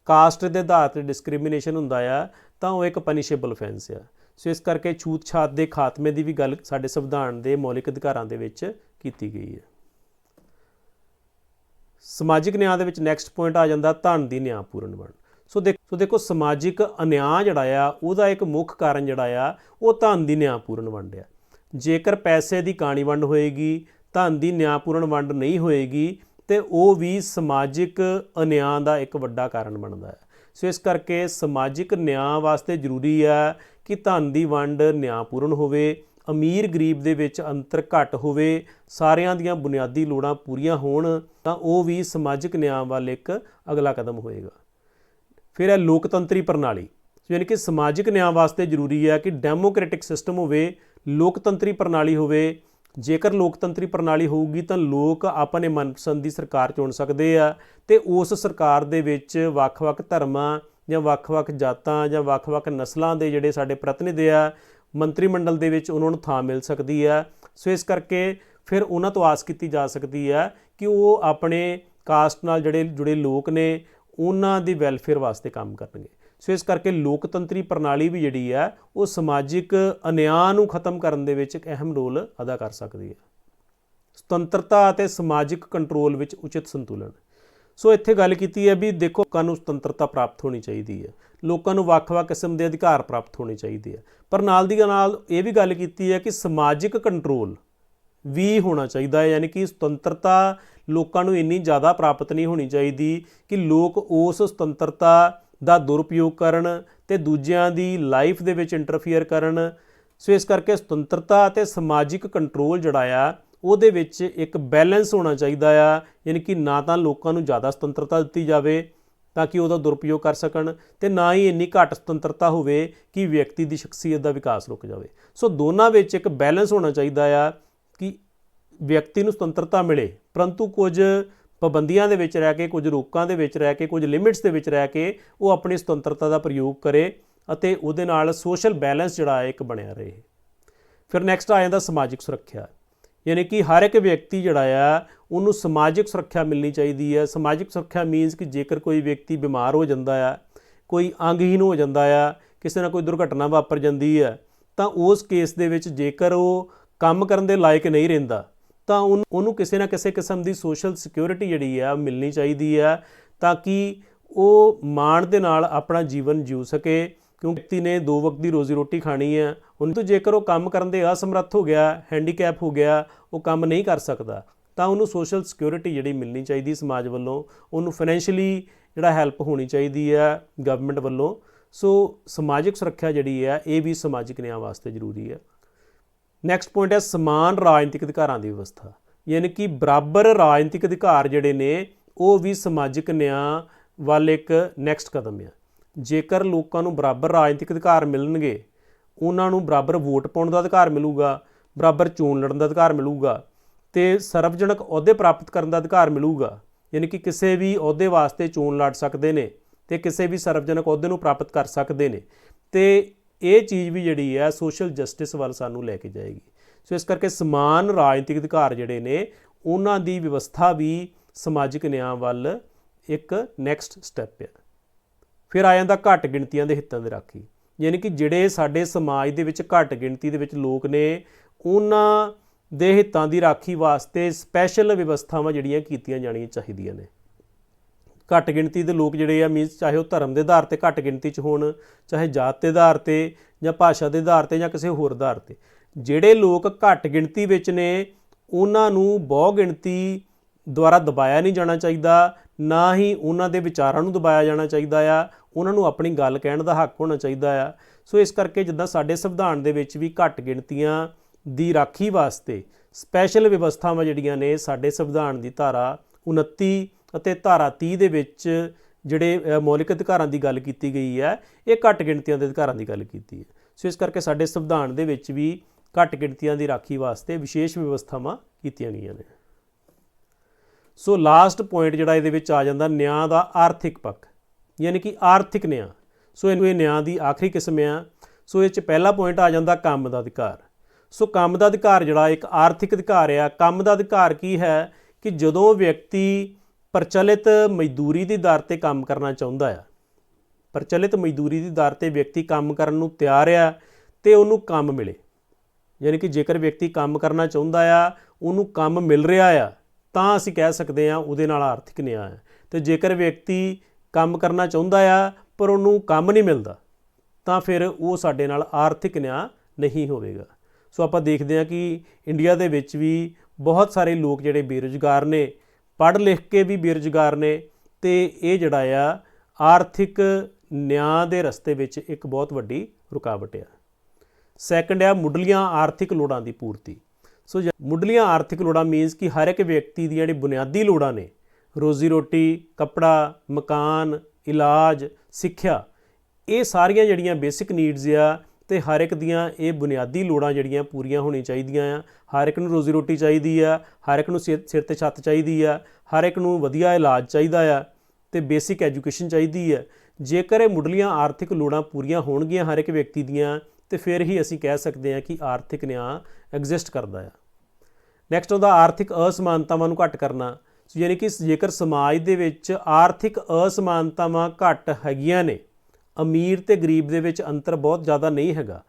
ਕਾਸਟ ਦੇ ਆਧਾਰ 'ਤੇ ਡਿਸਕ੍ਰਿਮੀਨੇਸ਼ਨ ਹੁੰਦਾ ਆ ਤਾਂ ਉਹ ਇੱਕ ਪਨਿਸ਼ੇਬਲ ਅਫੈਂਸ ਆ। ਸੋ ਇਸ ਕਰਕੇ ਛੂਤ ਛਾਤ ਦੇ ਖਾਤਮੇ ਦੀ ਵੀ ਗੱਲ ਸਾਡੇ ਸੰਵਿਧਾਨ ਦੇ ਮੌਲਿਕ ਅਧਿਕਾਰਾਂ ਦੇ ਵਿੱਚ ਕੀਤੀ ਗਈ ਹੈ। ਸਮਾਜਿਕ ਨਿਆਂ ਦੇ ਵਿੱਚ ਨੈਕਸਟ ਪੁਆਇੰਟ ਆ ਜਾਂਦਾ ਧਨ ਦੀ ਨਿਆਂਪੂਰਨ ਵੰਡ। ਸੋ ਦੇਖੋ ਸਮਾਜਿਕ ਅਨਿਆਂ ਜਿਹੜਾ ਆ ਉਹਦਾ ਇੱਕ ਮੁੱਖ ਕਾਰਨ ਜਿਹੜਾ ਆ ਉਹ ਧਨ ਦੀ ਨਿਆਂਪੂਰਨ ਵੰਡ ਆ। ਜੇਕਰ ਪੈਸੇ ਦੀ ਕਾਣੀ ਵੰਡ ਹੋਏਗੀ, ਧਨ ਦੀ ਨਿਆਂਪੂਰਨ ਵੰਡ ਨਹੀਂ ਹੋਏਗੀ, ਤੇ ਉਹ ਵੀ ਸਮਾਜਿਕ ਅਨਿਆਂ ਦਾ ਇੱਕ ਵੱਡਾ ਕਾਰਨ ਬਣਦਾ ਹੈ। ਸੋ ਇਸ ਕਰਕੇ ਸਮਾਜਿਕ ਨਿਆਂ ਵਾਸਤੇ ਜ਼ਰੂਰੀ ਹੈ ਕਿ ਧਨ ਦੀ ਵੰਡ ਨਿਆਂਪੂਰਨ ਹੋਵੇ, ਅਮੀਰ ਗਰੀਬ ਦੇ ਵਿੱਚ ਅੰਤਰ ਘੱਟ ਹੋਵੇ, ਸਾਰਿਆਂ ਦੀਆਂ ਬੁਨਿਆਦੀ ਲੋੜਾਂ ਪੂਰੀਆਂ ਹੋਣ, ਤਾਂ ਉਹ ਵੀ ਸਮਾਜਿਕ ਨਿਆਂ ਵੱਲ ਇੱਕ ਅਗਲਾ ਕਦਮ ਹੋਏਗਾ। ਫਿਰ ਹੈ ਲੋਕਤੰਤਰੀ ਪ੍ਰਣਾਲੀ। ਯਾਨੀ ਕਿ ਸਮਾਜਿਕ ਨਿਆਂ ਵਾਸਤੇ ਜ਼ਰੂਰੀ ਹੈ ਕਿ ਡੈਮੋਕ੍ਰੈਟਿਕ ਸਿਸਟਮ ਹੋਵੇ, ਲੋਕਤੰਤਰੀ ਪ੍ਰਣਾਲੀ ਹੋਵੇ। ਜੇਕਰ ਲੋਕਤੰਤਰੀ ਪ੍ਰਣਾਲੀ ਹੋਊਗੀ ਤਾਂ ਲੋਕ ਆਪਣੇ ਮਨਪਸੰਦ ਦੀ ਸਰਕਾਰ ਚੁਣ ਸਕਦੇ ਆ, ਤੇ ਉਸ ਸਰਕਾਰ ਦੇ ਵਿੱਚ ਵੱਖ-ਵੱਖ ਧਰਮਾਂ ਜਾਂ ਵੱਖ-ਵੱਖ ਜਾਤਾਂ ਜਾਂ ਵੱਖ-ਵੱਖ ਨਸਲਾਂ ਦੇ ਜਿਹੜੇ ਸਾਡੇ ਪ੍ਰਤੀਨਿਧ ਆ ਮੰਤਰੀ ਮੰਡਲ ਦੇ ਵਿੱਚ ਉਹਨਾਂ ਨੂੰ ਥਾਂ ਮਿਲ ਸਕਦੀ ਆ। ਸੋ ਇਸ ਕਰਕੇ ਫਿਰ ਉਹਨਾਂ ਤੋਂ ਆਸ ਕੀਤੀ ਜਾ ਸਕਦੀ ਆ ਕਿ ਉਹ ਆਪਣੇ ਕਾਸਟ ਨਾਲ ਜਿਹੜੇ ਜੁੜੇ ਲੋਕ ਨੇ ਉਹਨਾਂ ਦੀ ਵੈਲਫੇਅਰ ਵਾਸਤੇ ਕੰਮ ਕਰਨਗੇ। ਸੋ ਇਸ ਕਰਕੇ ਲੋਕਤੰਤਰੀ ਪ੍ਰਣਾਲੀ ਵੀ ਜਿਹੜੀ ਹੈ ਉਹ ਸਮਾਜਿਕ ਅਨਿਆਂ ਨੂੰ ਖਤਮ ਕਰਨ ਦੇ ਵਿੱਚ ਇੱਕ ਅਹਿਮ ਰੋਲ ਅਦਾ ਕਰ ਸਕਦੀ ਹੈ। ਸੁਤੰਤਰਤਾ ਅਤੇ ਸਮਾਜਿਕ ਕੰਟਰੋਲ ਵਿੱਚ ਉਚਿਤ ਸੰਤੁਲਨ। ਸੋ ਇੱਥੇ ਗੱਲ ਕੀਤੀ ਹੈ ਵੀ ਦੇਖੋ ਲੋਕਾਂ ਨੂੰ ਸੁਤੰਤਰਤਾ ਪ੍ਰਾਪਤ ਹੋਣੀ ਚਾਹੀਦੀ ਹੈ, ਲੋਕਾਂ ਨੂੰ ਵੱਖ-ਵੱਖ ਕਿਸਮ ਦੇ ਅਧਿਕਾਰ ਪ੍ਰਾਪਤ ਹੋਣੇ ਚਾਹੀਦੇ ਆ, ਪਰ ਨਾਲ ਦੀ ਨਾਲ ਇਹ ਵੀ ਗੱਲ ਕੀਤੀ ਹੈ ਕਿ ਸਮਾਜਿਕ ਕੰਟਰੋਲ ਵੀ ਹੋਣਾ ਚਾਹੀਦਾ ਹੈ। ਯਾਨੀ ਕਿ ਸੁਤੰਤਰਤਾ ਲੋਕਾਂ ਨੂੰ ਇੰਨੀ ਜ਼ਿਆਦਾ ਪ੍ਰਾਪਤ ਨਹੀਂ ਹੋਣੀ ਚਾਹੀਦੀ ਕਿ ਲੋਕ ਉਸ ਸੁਤੰਤਰਤਾ ਦਾ ਦੁਰਉਪਯੋਗ ਕਰਨ ਤੇ ਦੂਜਿਆਂ ਦੀ ਲਾਈਫ ਦੇ ਵਿੱਚ ਇੰਟਰਫੀਅਰ ਕਰਨ। ਸੋ ਇਸ ਕਰਕੇ ਸੁਤੰਤਰਤਾ ਅਤੇ ਸਮਾਜਿਕ ਕੰਟਰੋਲ ਜਿਹੜਾ ਆ ਉਹਦੇ ਵਿੱਚ ਇੱਕ ਬੈਲੈਂਸ ਹੋਣਾ ਚਾਹੀਦਾ ਆ। ਯਾਨੀ ਕਿ ਨਾ ਤਾਂ ਲੋਕਾਂ ਨੂੰ ਜ਼ਿਆਦਾ ਸੁਤੰਤਰਤਾ ਦਿੱਤੀ ਜਾਵੇ ਤਾਂ ਕਿ ਉਹਦਾ ਦੁਰਉਪਯੋਗ ਕਰ ਸਕਣ, ਤੇ ਨਾ ਹੀ ਇੰਨੀ ਘੱਟ ਸੁਤੰਤਰਤਾ ਹੋਵੇ ਕਿ ਵਿਅਕਤੀ ਦੀ ਸ਼ਖਸੀਅਤ ਦਾ ਵਿਕਾਸ ਰੁਕ ਜਾਵੇ। ਸੋ ਦੋਨਾਂ ਵਿੱਚ ਇੱਕ ਬੈਲੈਂਸ ਹੋਣਾ ਚਾਹੀਦਾ ਆ ਕਿ ਵਿਅਕਤੀ ਨੂੰ ਸੁਤੰਤਰਤਾ ਮਿਲੇ, ਪਰੰਤੂ ਕੁਝ ਪਾਬੰਦੀਆਂ ਦੇ ਵਿੱਚ ਰਹਿ ਕੇ, ਕੁਝ ਰੋਕਾਂ ਦੇ ਵਿੱਚ ਰਹਿ ਕੇ, ਕੁਝ ਲਿਮਿਟਸ ਦੇ ਵਿੱਚ ਰਹਿ ਕੇ ਉਹ ਆਪਣੀ ਸੁਤੰਤਰਤਾ ਦਾ ਪ੍ਰਯੋਗ ਕਰੇ ਅਤੇ ਉਹਦੇ ਨਾਲ ਸੋਸ਼ਲ ਬੈਲੈਂਸ ਜਿਹੜਾ ਹੈ ਇੱਕ ਬਣਿਆ ਰਹੇ। ਫਿਰ ਨੈਕਸਟ ਆ ਜਾਂਦਾ ਸਮਾਜਿਕ ਸੁਰੱਖਿਆ। ਯਾਨੀ ਕਿ ਹਰ ਇੱਕ ਵਿਅਕਤੀ ਜਿਹੜਾ ਆ ਉਹਨੂੰ ਸਮਾਜਿਕ ਸੁਰੱਖਿਆ ਮਿਲਣੀ ਚਾਹੀਦੀ ਹੈ। ਸਮਾਜਿਕ ਸੁਰੱਖਿਆ ਮੀਨਸ ਕਿ ਜੇਕਰ ਕੋਈ ਵਿਅਕਤੀ ਬਿਮਾਰ ਹੋ ਜਾਂਦਾ ਆ, ਕੋਈ ਅੰਗਹੀਨ ਹੋ ਜਾਂਦਾ ਆ, ਕਿਸੇ ਨਾਲ ਕੋਈ ਦੁਰਘਟਨਾ ਵਾਪਰ ਜਾਂਦੀ ਹੈ, ਤਾਂ ਉਸ ਕੇਸ ਦੇ ਵਿੱਚ ਜੇਕਰ ਉਹ ਕੰਮ ਕਰਨ ਦੇ ਲਾਇਕ ਨਹੀਂ ਰਹਿੰਦਾ ਤਾਂ ਉਹਨੂੰ ਕਿਸੇ ਨਾ ਕਿਸੇ ਕਿਸਮ ਦੀ ਸੋਸ਼ਲ ਸਿਕਿਉਰਿਟੀ ਜਿਹੜੀ ਆ ਮਿਲਣੀ ਚਾਹੀਦੀ ਆ, ਤਾਂ ਕਿ ਉਹ ਮਾਣ ਦੇ ਨਾਲ ਆਪਣਾ ਜੀਵਨ ਜਿਉ ਸਕੇ। ਕਿਉਂਕਿ ਵਿਅਕਤੀ ਨੇ 2 ਵਕਤ ਦੀ ਰੋਜ਼ੀ ਰੋਟੀ ਖਾਣੀ ਹੈ, ਉਹਨੂੰ ਤੋਂ ਜੇਕਰ ਉਹ ਕੰਮ ਕਰਨ ਦੇ ਅਸਮਰੱਥ ਹੋ ਗਿਆ, ਹੈਂਡੀਕੈਪ ਹੋ ਗਿਆ, ਉਹ ਕੰਮ ਨਹੀਂ ਕਰ ਸਕਦਾ, ਤਾਂ ਉਹਨੂੰ ਸੋਸ਼ਲ ਸਿਕਿਉਰਿਟੀ ਜਿਹੜੀ ਮਿਲਣੀ ਚਾਹੀਦੀ ਸਮਾਜ ਵੱਲੋਂ, ਉਹਨੂੰ ਫਾਈਨੈਂਸ਼ੀਅਲੀ ਜਿਹੜਾ ਹੈਲਪ ਹੋਣੀ ਚਾਹੀਦੀ ਹੈ ਗਵਰਨਮੈਂਟ ਵੱਲੋਂ। ਸੋ ਸਮਾਜਿਕ ਸੁਰੱਖਿਆ ਜਿਹੜੀ ਹੈ ਇਹ ਵੀ ਸਮਾਜਿਕ ਨਿਆਂ ਵਾਸਤੇ ਜ਼ਰੂਰੀ ਹੈ। ਨੈਕਸਟ ਪੁਆਇੰਟ ਹੈ ਸਮਾਨ ਰਾਜਨੀਤਿਕ ਅਧਿਕਾਰਾਂ ਦੀ ਵਿਵਸਥਾ। ਯਾਨੀ ਕਿ ਬਰਾਬਰ ਰਾਜਨੀਤਿਕ ਅਧਿਕਾਰ ਜਿਹੜੇ ਨੇ ਉਹ ਵੀ ਸਮਾਜਿਕ ਨਿਆਂ ਵੱਲ ਇੱਕ ਨੈਕਸਟ ਕਦਮ ਹੈ। ਜੇਕਰ ਲੋਕਾਂ ਨੂੰ ਬਰਾਬਰ ਰਾਜਨੀਤਿਕ ਅਧਿਕਾਰ ਮਿਲਣਗੇ, ਉਹਨਾਂ ਨੂੰ ਬਰਾਬਰ ਵੋਟ ਪਾਉਣ ਦਾ ਅਧਿਕਾਰ ਮਿਲੂਗਾ, ਬਰਾਬਰ ਚੋਣ ਲੜਨ ਦਾ ਅਧਿਕਾਰ ਮਿਲੂਗਾ, ਤੇ ਸਰਵਜਨਕ ਅਹੁਦੇ ਪ੍ਰਾਪਤ ਕਰਨ ਦਾ ਅਧਿਕਾਰ ਮਿਲੂਗਾ। ਯਾਨੀ ਕਿ ਕਿਸੇ ਵੀ ਅਹੁਦੇ ਵਾਸਤੇ ਚੋਣ ਲੜ ਸਕਦੇ ਨੇ ਤੇ ਕਿਸੇ ਵੀ ਸਰਵਜਨਕ ਅਹੁਦੇ ਨੂੰ ਪ੍ਰਾਪਤ ਕਰ ਸਕਦੇ ਨੇ, ਤੇ ਇਹ ਚੀਜ਼ ਵੀ ਜਿਹੜੀ ਹੈ ਸੋਸ਼ਲ ਜਸਟਿਸ ਵੱਲ ਸਾਨੂੰ ਲੈ ਕੇ ਜਾਏਗੀ। ਸੋ ਇਸ ਕਰਕੇ ਸਮਾਨ ਰਾਜਨੀਤਿਕ ਅਧਿਕਾਰ ਜਿਹੜੇ ਨੇ ਉਹਨਾਂ ਦੀ ਵਿਵਸਥਾ ਵੀ ਸਮਾਜਿਕ ਨਿਆਂ ਵੱਲ ਇੱਕ ਨੈਕਸਟ ਸਟੈਪ ਹੈ। ਫਿਰ ਆ ਜਾਂਦਾ ਘੱਟ ਗਿਣਤੀਆਂ ਦੇ ਹਿੱਤਾਂ ਦੀ ਰਾਖੀ, ਯਾਨੀ ਕਿ ਜਿਹੜੇ ਸਾਡੇ ਸਮਾਜ ਦੇ ਵਿੱਚ ਘੱਟ ਗਿਣਤੀ ਦੇ ਵਿੱਚ ਲੋਕ ਨੇ ਉਹਨਾਂ ਦੇ ਹਿੱਤਾਂ ਦੀ ਰਾਖੀ ਵਾਸਤੇ ਸਪੈਸ਼ਲ ਵਿਵਸਥਾਵਾਂ ਜਿਹੜੀਆਂ ਕੀਤੀਆਂ ਜਾਣੀਆਂ ਚਾਹੀਦੀਆਂ ਨੇ। ਘੱਟ ਗਿਣਤੀ ਦੇ ਲੋਕ ਜਿਹੜੇ ਆ ਮੀਨਸ ਚਾਹੇ ਉਹ ਧਰਮ ਦੇ ਆਧਾਰ 'ਤੇ ਘੱਟ ਗਿਣਤੀ 'ਚ ਹੋਣ, ਚਾਹੇ ਜਾਤ ਦੇ ਆਧਾਰ 'ਤੇ ਜਾਂ ਭਾਸ਼ਾ ਦੇ ਆਧਾਰ 'ਤੇ ਜਾਂ ਕਿਸੇ ਹੋਰ ਆਧਾਰ 'ਤੇ, ਜਿਹੜੇ ਲੋਕ ਘੱਟ ਗਿਣਤੀ ਵਿੱਚ ਨੇ ਉਹਨਾਂ ਨੂੰ ਬਹੁ ਗਿਣਤੀ ਦੁਆਰਾ ਦਬਾਇਆ ਨਹੀਂ ਜਾਣਾ ਚਾਹੀਦਾ, ਨਾ ਹੀ ਉਹਨਾਂ ਦੇ ਵਿਚਾਰਾਂ ਨੂੰ ਦਬਾਇਆ ਜਾਣਾ ਚਾਹੀਦਾ ਆ, ਉਹਨਾਂ ਨੂੰ ਆਪਣੀ ਗੱਲ ਕਹਿਣ ਦਾ ਹੱਕ ਹੋਣਾ ਚਾਹੀਦਾ ਆ। ਸੋ ਇਸ ਕਰਕੇ ਜਿੱਦਾਂ ਸਾਡੇ ਸੰਵਿਧਾਨ ਦੇ ਵਿੱਚ ਵੀ ਘੱਟ ਗਿਣਤੀਆਂ ਦੀ ਰਾਖੀ ਵਾਸਤੇ ਸਪੈਸ਼ਲ ਵਿਵਸਥਾਵਾਂ ਜਿਹੜੀਆਂ ਨੇ ਸਾਡੇ ਸੰਵਿਧਾਨ ਦੀ ਧਾਰਾ 29 ਅਤੇ ਧਾਰਾ 30 ਦੇ ਵਿੱਚ ਜਿਹੜੇ ਮੌਲਿਕ ਅਧਿਕਾਰਾਂ ਦੀ ਗੱਲ ਕੀਤੀ ਗਈ ਹੈ, ਇਹ ਘੱਟ ਗਿਣਤੀਆਂ ਦੇ ਅਧਿਕਾਰਾਂ ਦੀ ਗੱਲ ਕੀਤੀ ਹੈ। ਸੋ ਇਸ ਕਰਕੇ ਸਾਡੇ ਸੰਵਿਧਾਨ ਦੇ ਵਿੱਚ ਵੀ ਘੱਟ ਗਿਣਤੀਆਂ ਦੀ ਰਾਖੀ ਵਾਸਤੇ ਵਿਸ਼ੇਸ਼ ਵਿਵਸਥਾਵਾਂ ਕੀਤੀਆਂ ਗਈਆਂ ਨੇ। ਸੋ ਲਾਸਟ ਪੁਆਇੰਟ ਜਿਹੜਾ ਇਹਦੇ ਵਿੱਚ ਆ ਜਾਂਦਾ ਨਿਆਂ ਦਾ ਆਰਥਿਕ ਪੱਖ, ਯਾਨੀ ਕਿ ਆਰਥਿਕ ਨਿਆਂ। ਸੋ ਇਹ ਨਿਆਂ ਦੀ ਆਖਰੀ ਕਿਸਮ ਆ। ਸੋ ਇਹ 'ਚ ਪਹਿਲਾ ਪੁਆਇੰਟ ਆ ਜਾਂਦਾ ਕੰਮ ਦਾ ਅਧਿਕਾਰ। ਸੋ ਕੰਮ ਦਾ ਅਧਿਕਾਰ ਜਿਹੜਾ ਇੱਕ ਆਰਥਿਕ ਅਧਿਕਾਰ ਆ। ਕੰਮ ਦਾ ਅਧਿਕਾਰ ਕੀ ਹੈ ਕਿ ਜਦੋਂ ਵਿਅਕਤੀ ਪ੍ਰਚਲਿਤ ਮਜ਼ਦੂਰੀ ਦੀ ਦਰ 'ਤੇ ਕੰਮ ਕਰਨਾ ਚਾਹੁੰਦਾ ਆ, ਪ੍ਰਚਲਿਤ ਮਜ਼ਦੂਰੀ ਦੀ ਦਰ 'ਤੇ ਵਿਅਕਤੀ ਕੰਮ ਕਰਨ ਨੂੰ ਤਿਆਰ ਆ ਅਤੇ ਉਹਨੂੰ ਕੰਮ ਮਿਲੇ, ਯਾਨੀ ਕਿ ਜੇਕਰ ਵਿਅਕਤੀ ਕੰਮ ਕਰਨਾ ਚਾਹੁੰਦਾ ਆ, ਉਹਨੂੰ ਕੰਮ ਮਿਲ ਰਿਹਾ ਆ, ਤਾਂ ਅਸੀਂ ਕਹਿ ਸਕਦੇ ਹਾਂ ਉਹਦੇ ਨਾਲ ਆਰਥਿਕ ਨਿਆਂ ਹੈ। ਅਤੇ ਜੇਕਰ ਵਿਅਕਤੀ ਕੰਮ ਕਰਨਾ ਚਾਹੁੰਦਾ ਆ ਪਰ ਉਹਨੂੰ ਕੰਮ ਨਹੀਂ ਮਿਲਦਾ, ਤਾਂ ਫਿਰ ਉਹ ਸਾਡੇ ਨਾਲ ਆਰਥਿਕ ਨਿਆਂ ਨਹੀਂ ਹੋਵੇਗਾ। ਸੋ ਆਪਾਂ ਦੇਖਦੇ ਹਾਂ ਕਿ ਇੰਡੀਆ ਦੇ ਵਿੱਚ ਵੀ ਬਹੁਤ ਸਾਰੇ ਲੋਕ ਜਿਹੜੇ ਬੇਰੁਜ਼ਗਾਰ ਨੇ, ਪੜ੍ਹ ਲਿਖ ਕੇ ਵੀ ਬੇਰੁਜ਼ਗਾਰ ਨੇ, ਅਤੇ ਇਹ ਜਿਹੜਾ ਆ ਆਰਥਿਕ ਨਿਆਂ ਦੇ ਰਸਤੇ ਵਿੱਚ ਇੱਕ ਬਹੁਤ ਵੱਡੀ ਰੁਕਾਵਟ ਆ। ਸੈਕੰਡ ਆ ਮੁੱਢਲੀਆਂ ਆਰਥਿਕ ਲੋੜਾਂ ਦੀ ਪੂਰਤੀ। ਸੋ ਮੁੱਢਲੀਆਂ ਆਰਥਿਕ ਲੋੜਾਂ ਮੀਨਸ ਕਿ ਹਰ ਇੱਕ ਵਿਅਕਤੀ ਦੀਆਂ ਜਿਹੜੀ ਬੁਨਿਆਦੀ ਲੋੜਾਂ ਨੇ, ਰੋਜ਼ੀ ਰੋਟੀ, ਕੱਪੜਾ, ਮਕਾਨ, ਇਲਾਜ, ਸਿੱਖਿਆ, ਇਹ ਸਾਰੀਆਂ ਜਿਹੜੀਆਂ ਬੇਸਿਕ ਨੀਡਸ ਆ, ਅਤੇ ਹਰ ਇੱਕ ਦੀਆਂ ਇਹ ਬੁਨਿਆਦੀ ਲੋੜਾਂ ਜਿਹੜੀਆਂ ਪੂਰੀਆਂ ਹੋਣੀਆਂ ਚਾਹੀਦੀਆਂ ਆ। ਹਰ ਇੱਕ ਨੂੰ ਰੋਜ਼ੀ ਰੋਟੀ ਚਾਹੀਦੀ ਆ, ਹਰ ਇੱਕ ਨੂੰ ਸਿਰ 'ਤੇ ਛੱਤ ਚਾਹੀਦੀ ਆ, ਹਰ ਇੱਕ ਨੂੰ ਵਧੀਆ ਇਲਾਜ ਚਾਹੀਦਾ ਆ, ਅਤੇ ਬੇਸਿਕ ਐਜੂਕੇਸ਼ਨ ਚਾਹੀਦੀ ਹੈ। ਜੇਕਰ ਇਹ ਮੁੱਢਲੀਆਂ ਆਰਥਿਕ ਲੋੜਾਂ ਪੂਰੀਆਂ ਹੋਣਗੀਆਂ ਹਰ ਇੱਕ ਵਿਅਕਤੀ ਦੀਆਂ, ਅਤੇ ਫਿਰ ਹੀ ਅਸੀਂ ਕਹਿ ਸਕਦੇ ਹਾਂ ਕਿ ਆਰਥਿਕ ਨਿਆਂ ਐਗਜ਼ਿਸਟ ਕਰਦਾ ਆ। ਨੈਕਸਟ ਆਉਂਦਾ ਆਰਥਿਕ ਅਸਮਾਨਤਾਵਾਂ ਨੂੰ ਘੱਟ ਕਰਨਾ। ਯਾਨੀ ਕਿ ਜੇਕਰ ਸਮਾਜ ਦੇ ਵਿੱਚ ਆਰਥਿਕ ਅਸਮਾਨਤਾਵਾਂ ਘੱਟ ਹੈਗੀਆਂ ਨੇ, ਅਮੀਰ ਅਤੇ ਗਰੀਬ ਦੇ ਵਿੱਚ ਅੰਤਰ ਬਹੁਤ ਜ਼ਿਆਦਾ ਨਹੀਂ ਹੈਗਾ,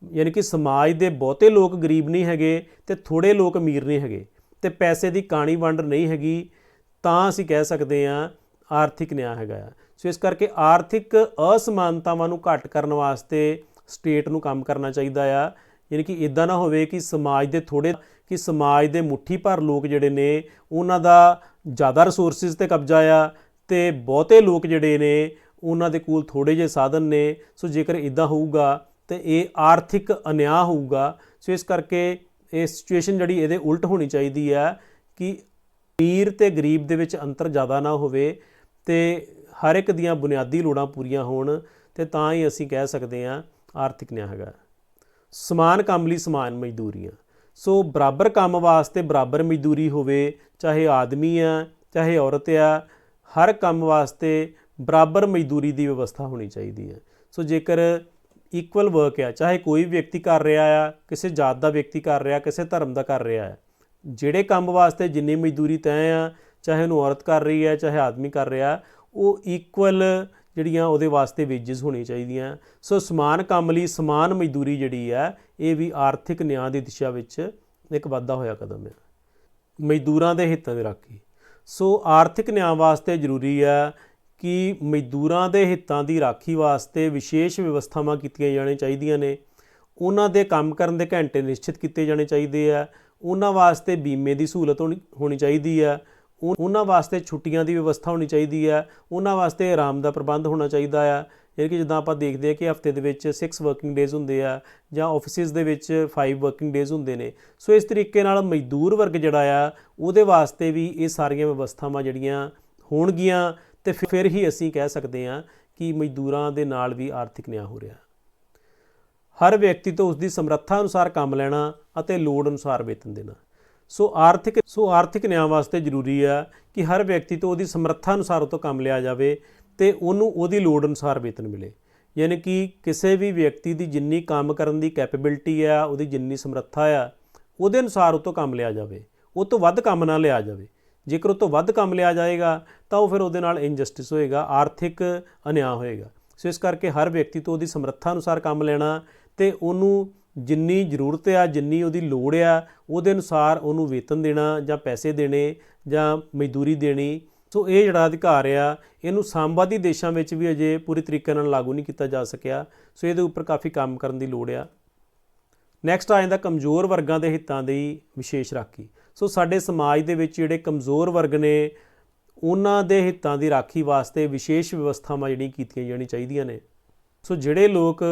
ਯਾਨੀ ਕਿ ਸਮਾਜ ਦੇ ਬਹੁਤੇ ਲੋਕ ਗਰੀਬ ਨਹੀਂ ਹੈਗੇ ਅਤੇ ਥੋੜ੍ਹੇ ਲੋਕ ਅਮੀਰ ਨਹੀਂ ਹੈਗੇ, ਅਤੇ ਪੈਸੇ ਦੀ ਕਾਣੀ ਵੰਡ ਨਹੀਂ ਹੈਗੀ, ਤਾਂ ਅਸੀਂ ਕਹਿ ਸਕਦੇ ਹਾਂ ਆਰਥਿਕ ਨਿਆਂ ਹੈਗਾ ਆ। ਸੋ ਇਸ ਕਰਕੇ ਆਰਥਿਕ ਅਸਮਾਨਤਾਵਾਂ ਨੂੰ ਘੱਟ ਕਰਨ ਵਾਸਤੇ ਸਟੇਟ ਨੂੰ ਕੰਮ ਕਰਨਾ ਚਾਹੀਦਾ ਆ। ਯਾਨੀ ਕਿ ਇੱਦਾਂ ਨਾ ਹੋਵੇ ਕਿ ਸਮਾਜ ਦੇ ਮੁੱਠੀ ਭਰ ਲੋਕ ਜਿਹੜੇ ਨੇ ਉਹਨਾਂ ਦਾ ਜ਼ਿਆਦਾ ਰਿਸੋਰਸਿਸ 'ਤੇ ਕਬਜ਼ਾ ਆ, ਅਤੇ ਬਹੁਤੇ ਲੋਕ ਜਿਹੜੇ ਨੇ ਉਹਨਾਂ ਦੇ ਕੋਲ ਥੋੜ੍ਹੇ ਜਿਹੇ ਸਾਧਨ ਨੇ। ਸੋ ਜੇਕਰ ਇੱਦਾਂ ਹੋਊਗਾ ਤਾਂ ਇਹ ਆਰਥਿਕ ਅਨਿਆਂ ਹੋਊਗਾ। ਸੋ ਇਸ ਕਰਕੇ ਇਹ ਸਿਚੁਏਸ਼ਨ ਜਿਹੜੀ ਇਹਦੇ ਉਲਟ ਹੋਣੀ ਚਾਹੀਦੀ ਹੈ ਕਿ ਅਮੀਰ ਅਤੇ ਗਰੀਬ ਦੇ ਵਿੱਚ ਅੰਤਰ ਜ਼ਿਆਦਾ ਨਾ ਹੋਵੇ, ਅਤੇ ਹਰ ਇੱਕ ਦੀਆਂ ਬੁਨਿਆਦੀ ਲੋੜਾਂ ਪੂਰੀਆਂ ਹੋਣ, ਅਤੇ ਤਾਂ ਹੀ ਅਸੀਂ ਕਹਿ ਸਕਦੇ ਹਾਂ ਆਰਥਿਕ ਨਿਆਂ ਹੈਗਾ। ਸਮਾਨ ਕੰਮ ਲਈ ਸਮਾਨ ਮਜ਼ਦੂਰੀਆਂ। ਸੋ ਬਰਾਬਰ ਕੰਮ ਵਾਸਤੇ ਬਰਾਬਰ ਮਜ਼ਦੂਰੀ ਹੋਵੇ, ਚਾਹੇ ਆਦਮੀ ਆ ਚਾਹੇ ਔਰਤ ਆ, ਹਰ ਕੰਮ ਵਾਸਤੇ ਬਰਾਬਰ ਮਜ਼ਦੂਰੀ ਦੀ ਵਿਵਸਥਾ ਹੋਣੀ ਚਾਹੀਦੀ ਹੈ। ਸੋ ਜੇਕਰ ਇਕੁਅਲ ਵਰਕ ਆ, ਚਾਹੇ ਕੋਈ ਵਿਅਕਤੀ ਕਰ ਰਿਹਾ ਆ, ਕਿਸੇ ਜਾਤ ਦਾ ਵਿਅਕਤੀ ਕਰ ਰਿਹਾ, ਕਿਸੇ ਧਰਮ ਦਾ ਕਰ ਰਿਹਾ ਹੈ, ਜਿਹੜੇ ਕੰਮ ਵਾਸਤੇ ਜਿੰਨੀ ਮਜ਼ਦੂਰੀ ਤੈਅ ਆ, ਚਾਹੇ ਉਹਨੂੰ ਔਰਤ ਕਰ ਰਹੀ ਹੈ ਚਾਹੇ ਆਦਮੀ ਕਰ ਰਿਹਾ, ਉਹ ਇਕੁਅਲ ਜਿਹੜੀਆਂ ਉਹਦੇ ਵਾਸਤੇ ਵੇਜਿਸ ਹੋਣੀਆਂ ਚਾਹੀਦੀਆਂ। ਸੋ ਸਮਾਨ ਕੰਮ ਲਈ ਸਮਾਨ ਮਜ਼ਦੂਰੀ ਜਿਹੜੀ ਹੈ, ਇਹ ਵੀ ਆਰਥਿਕ ਨਿਆਂ ਦੀ ਦਿਸ਼ਾ ਵਿੱਚ ਇੱਕ ਵਾਧਾ ਹੋਇਆ ਕਦਮ ਹੈ। ਮਜ਼ਦੂਰਾਂ ਦੇ ਹਿੱਤਾਂ ਦੀ ਰਾਖੀ। ਸੋ ਆਰਥਿਕ ਨਿਆਂ ਵਾਸਤੇ ਜ਼ਰੂਰੀ ਹੈ ਕਿ ਮਜ਼ਦੂਰਾਂ ਦੇ ਹਿੱਤਾਂ ਦੀ ਰਾਖੀ ਵਾਸਤੇ ਵਿਸ਼ੇਸ਼ ਵਿਵਸਥਾਵਾਂ ਕੀਤੀਆਂ ਜਾਣੀਆਂ ਚਾਹੀਦੀਆਂ ਨੇ। ਉਹਨਾਂ ਦੇ ਕੰਮ ਕਰਨ ਦੇ ਘੰਟੇ ਨਿਸ਼ਚਿਤ ਕੀਤੇ ਜਾਣੇ ਚਾਹੀਦੇ ਆ। ਉਹਨਾਂ ਵਾਸਤੇ ਬੀਮੇ ਦੀ ਸਹੂਲਤ ਹੋਣੀ ਚਾਹੀਦੀ ਆ। ਉਹਨਾਂ ਵਾਸਤੇ ਛੁੱਟੀਆਂ ਦੀ ਵਿਵਸਥਾ ਹੋਣੀ ਚਾਹੀਦੀ ਆ। ਉਹਨਾਂ ਵਾਸਤੇ ਆਰਾਮ ਦਾ ਪ੍ਰਬੰਧ ਹੋਣਾ ਚਾਹੀਦਾ ਆ। ਯਾਨੀ ਕਿ ਜਿੱਦਾਂ ਆਪਾਂ ਦੇਖਦੇ ਹਾਂ ਕਿ ਹਫ਼ਤੇ ਦੇ ਵਿੱਚ 6 ਵਰਕਿੰਗ ਡੇਜ਼ ਹੁੰਦੇ ਆ, ਜਾਂ ਆਫਿਸਿਸ ਦੇ ਵਿੱਚ 5 ਵਰਕਿੰਗ ਡੇਜ਼ ਹੁੰਦੇ ਨੇ। ਸੋ ਇਸ ਤਰੀਕੇ ਨਾਲ ਮਜ਼ਦੂਰ ਵਰਗ ਜਿਹੜਾ ਆ, ਉਹਦੇ ਵਾਸਤੇ ਵੀ ਇਹ ਸਾਰੀਆਂ ਵਿਵਸਥਾਵਾਂ ਜਿਹੜੀਆਂ ਹੋਣਗੀਆਂ, ਅਤੇ ਫਿਰ ਹੀ ਅਸੀਂ ਕਹਿ ਸਕਦੇ ਹਾਂ ਕਿ ਮਜ਼ਦੂਰਾਂ ਦੇ ਨਾਲ ਵੀ ਆਰਥਿਕ ਨਿਆਂ ਹੋ ਰਿਹਾ। ਹਰ ਵਿਅਕਤੀ ਤੋਂ ਉਸਦੀ ਸਮਰੱਥਾ ਅਨੁਸਾਰ ਕੰਮ ਲੈਣਾ ਅਤੇ ਲੋੜ ਅਨੁਸਾਰ ਵੇਤਨ ਦੇਣਾ। ਸੋ ਆਰਥਿਕ ਨਿਆਂ ਵਾਸਤੇ ਜ਼ਰੂਰੀ ਆ ਕਿ ਹਰ ਵਿਅਕਤੀ ਤੋਂ ਉਹਦੀ ਸਮਰੱਥਾ ਅਨੁਸਾਰ ਉਹ ਤੋਂ ਕੰਮ ਲਿਆ ਜਾਵੇ, ਅਤੇ ਉਹਨੂੰ ਉਹਦੀ ਲੋੜ ਅਨੁਸਾਰ ਵੇਤਨ ਮਿਲੇ। ਯਾਨੀ ਕਿ ਕਿਸੇ ਵੀ ਵਿਅਕਤੀ ਦੀ ਜਿੰਨੀ ਕੰਮ ਕਰਨ ਦੀ ਕੈਪੇਬਿਲਿਟੀ ਆ, ਉਹਦੀ ਜਿੰਨੀ ਸਮਰੱਥਾ ਆ, ਉਹਦੇ ਅਨੁਸਾਰ ਉਹ ਤੋਂ ਕੰਮ ਲਿਆ ਜਾਵੇ, ਉਹ ਤੋਂ ਵੱਧ ਕੰਮ ਨਾ ਲਿਆ ਜਾਵੇ। ਜੇਕਰ ਉਹ ਤੋਂ ਵੱਧ ਕੰਮ ਲਿਆ ਜਾਏਗਾ ਤਾਂ ਉਹ ਫਿਰ ਉਹਦੇ ਨਾਲ ਇਨਜਸਟਿਸ ਹੋਏਗਾ, ਆਰਥਿਕ ਅਨਿਆਂ ਹੋਏਗਾ। ਸੋ ਇਸ ਕਰਕੇ ਹਰ ਵਿਅਕਤੀ ਤੋਂ ਉਹਦੀ ਸਮਰੱਥਾ ਅਨੁਸਾਰ ਕੰਮ ਲੈਣਾ ਤੇ ਉਹਨੂੰ ਜਿੰਨੀ ਜ਼ਰੂਰਤ ਆ, ਜਿੰਨੀ ਉਹਦੀ ਲੋੜ ਆ, ਉਹਦੇ ਅਨੁਸਾਰ ਉਹਨੂੰ ਵੇਤਨ ਦੇਣਾ ਜਾਂ ਪੈਸੇ ਦੇਣੇ ਜਾਂ ਮਜ਼ਦੂਰੀ ਦੇਣੀ। ਸੋ ਇਹ ਜਿਹੜਾ ਅਧਿਕਾਰ ਆ ਇਹਨੂੰ ਸਾਮਵਾਦੀ ਦੇਸ਼ਾਂ ਵਿੱਚ ਵੀ ਅਜੇ ਪੂਰੀ ਤਰੀਕੇ ਨਾਲ ਲਾਗੂ ਨਹੀਂ ਕੀਤਾ ਜਾ ਸਕਿਆ। ਸੋ ਇਹਦੇ ਉੱਪਰ ਕਾਫੀ ਕੰਮ ਕਰਨ ਦੀ ਲੋੜ ਆ। ਨੈਕਸਟ ਆ ਜਾਂਦਾ ਕਮਜ਼ੋਰ ਵਰਗਾਂ ਦੇ ਹਿੱਤਾਂ ਦੀ ਵਿਸ਼ੇਸ਼ ਰਾਖੀ। ਸੋ ਸਾਡੇ ਸਮਾਜ ਦੇ ਵਿੱਚ ਜਿਹੜੇ ਕਮਜ਼ੋਰ ਵਰਗ ਨੇ ਉਹਨਾਂ ਦੇ ਹਿੱਤਾਂ ਦੀ ਰਾਖੀ ਵਾਸਤੇ ਵਿਸ਼ੇਸ਼ ਵਿਵਸਥਾਵਾਂ ਜਿਹੜੀਆਂ ਕੀਤੀਆਂ ਜਾਣੀਆਂ ਚਾਹੀਦੀਆਂ ਨੇ। ਸੋ ਜਿਹੜੇ ਲੋਕ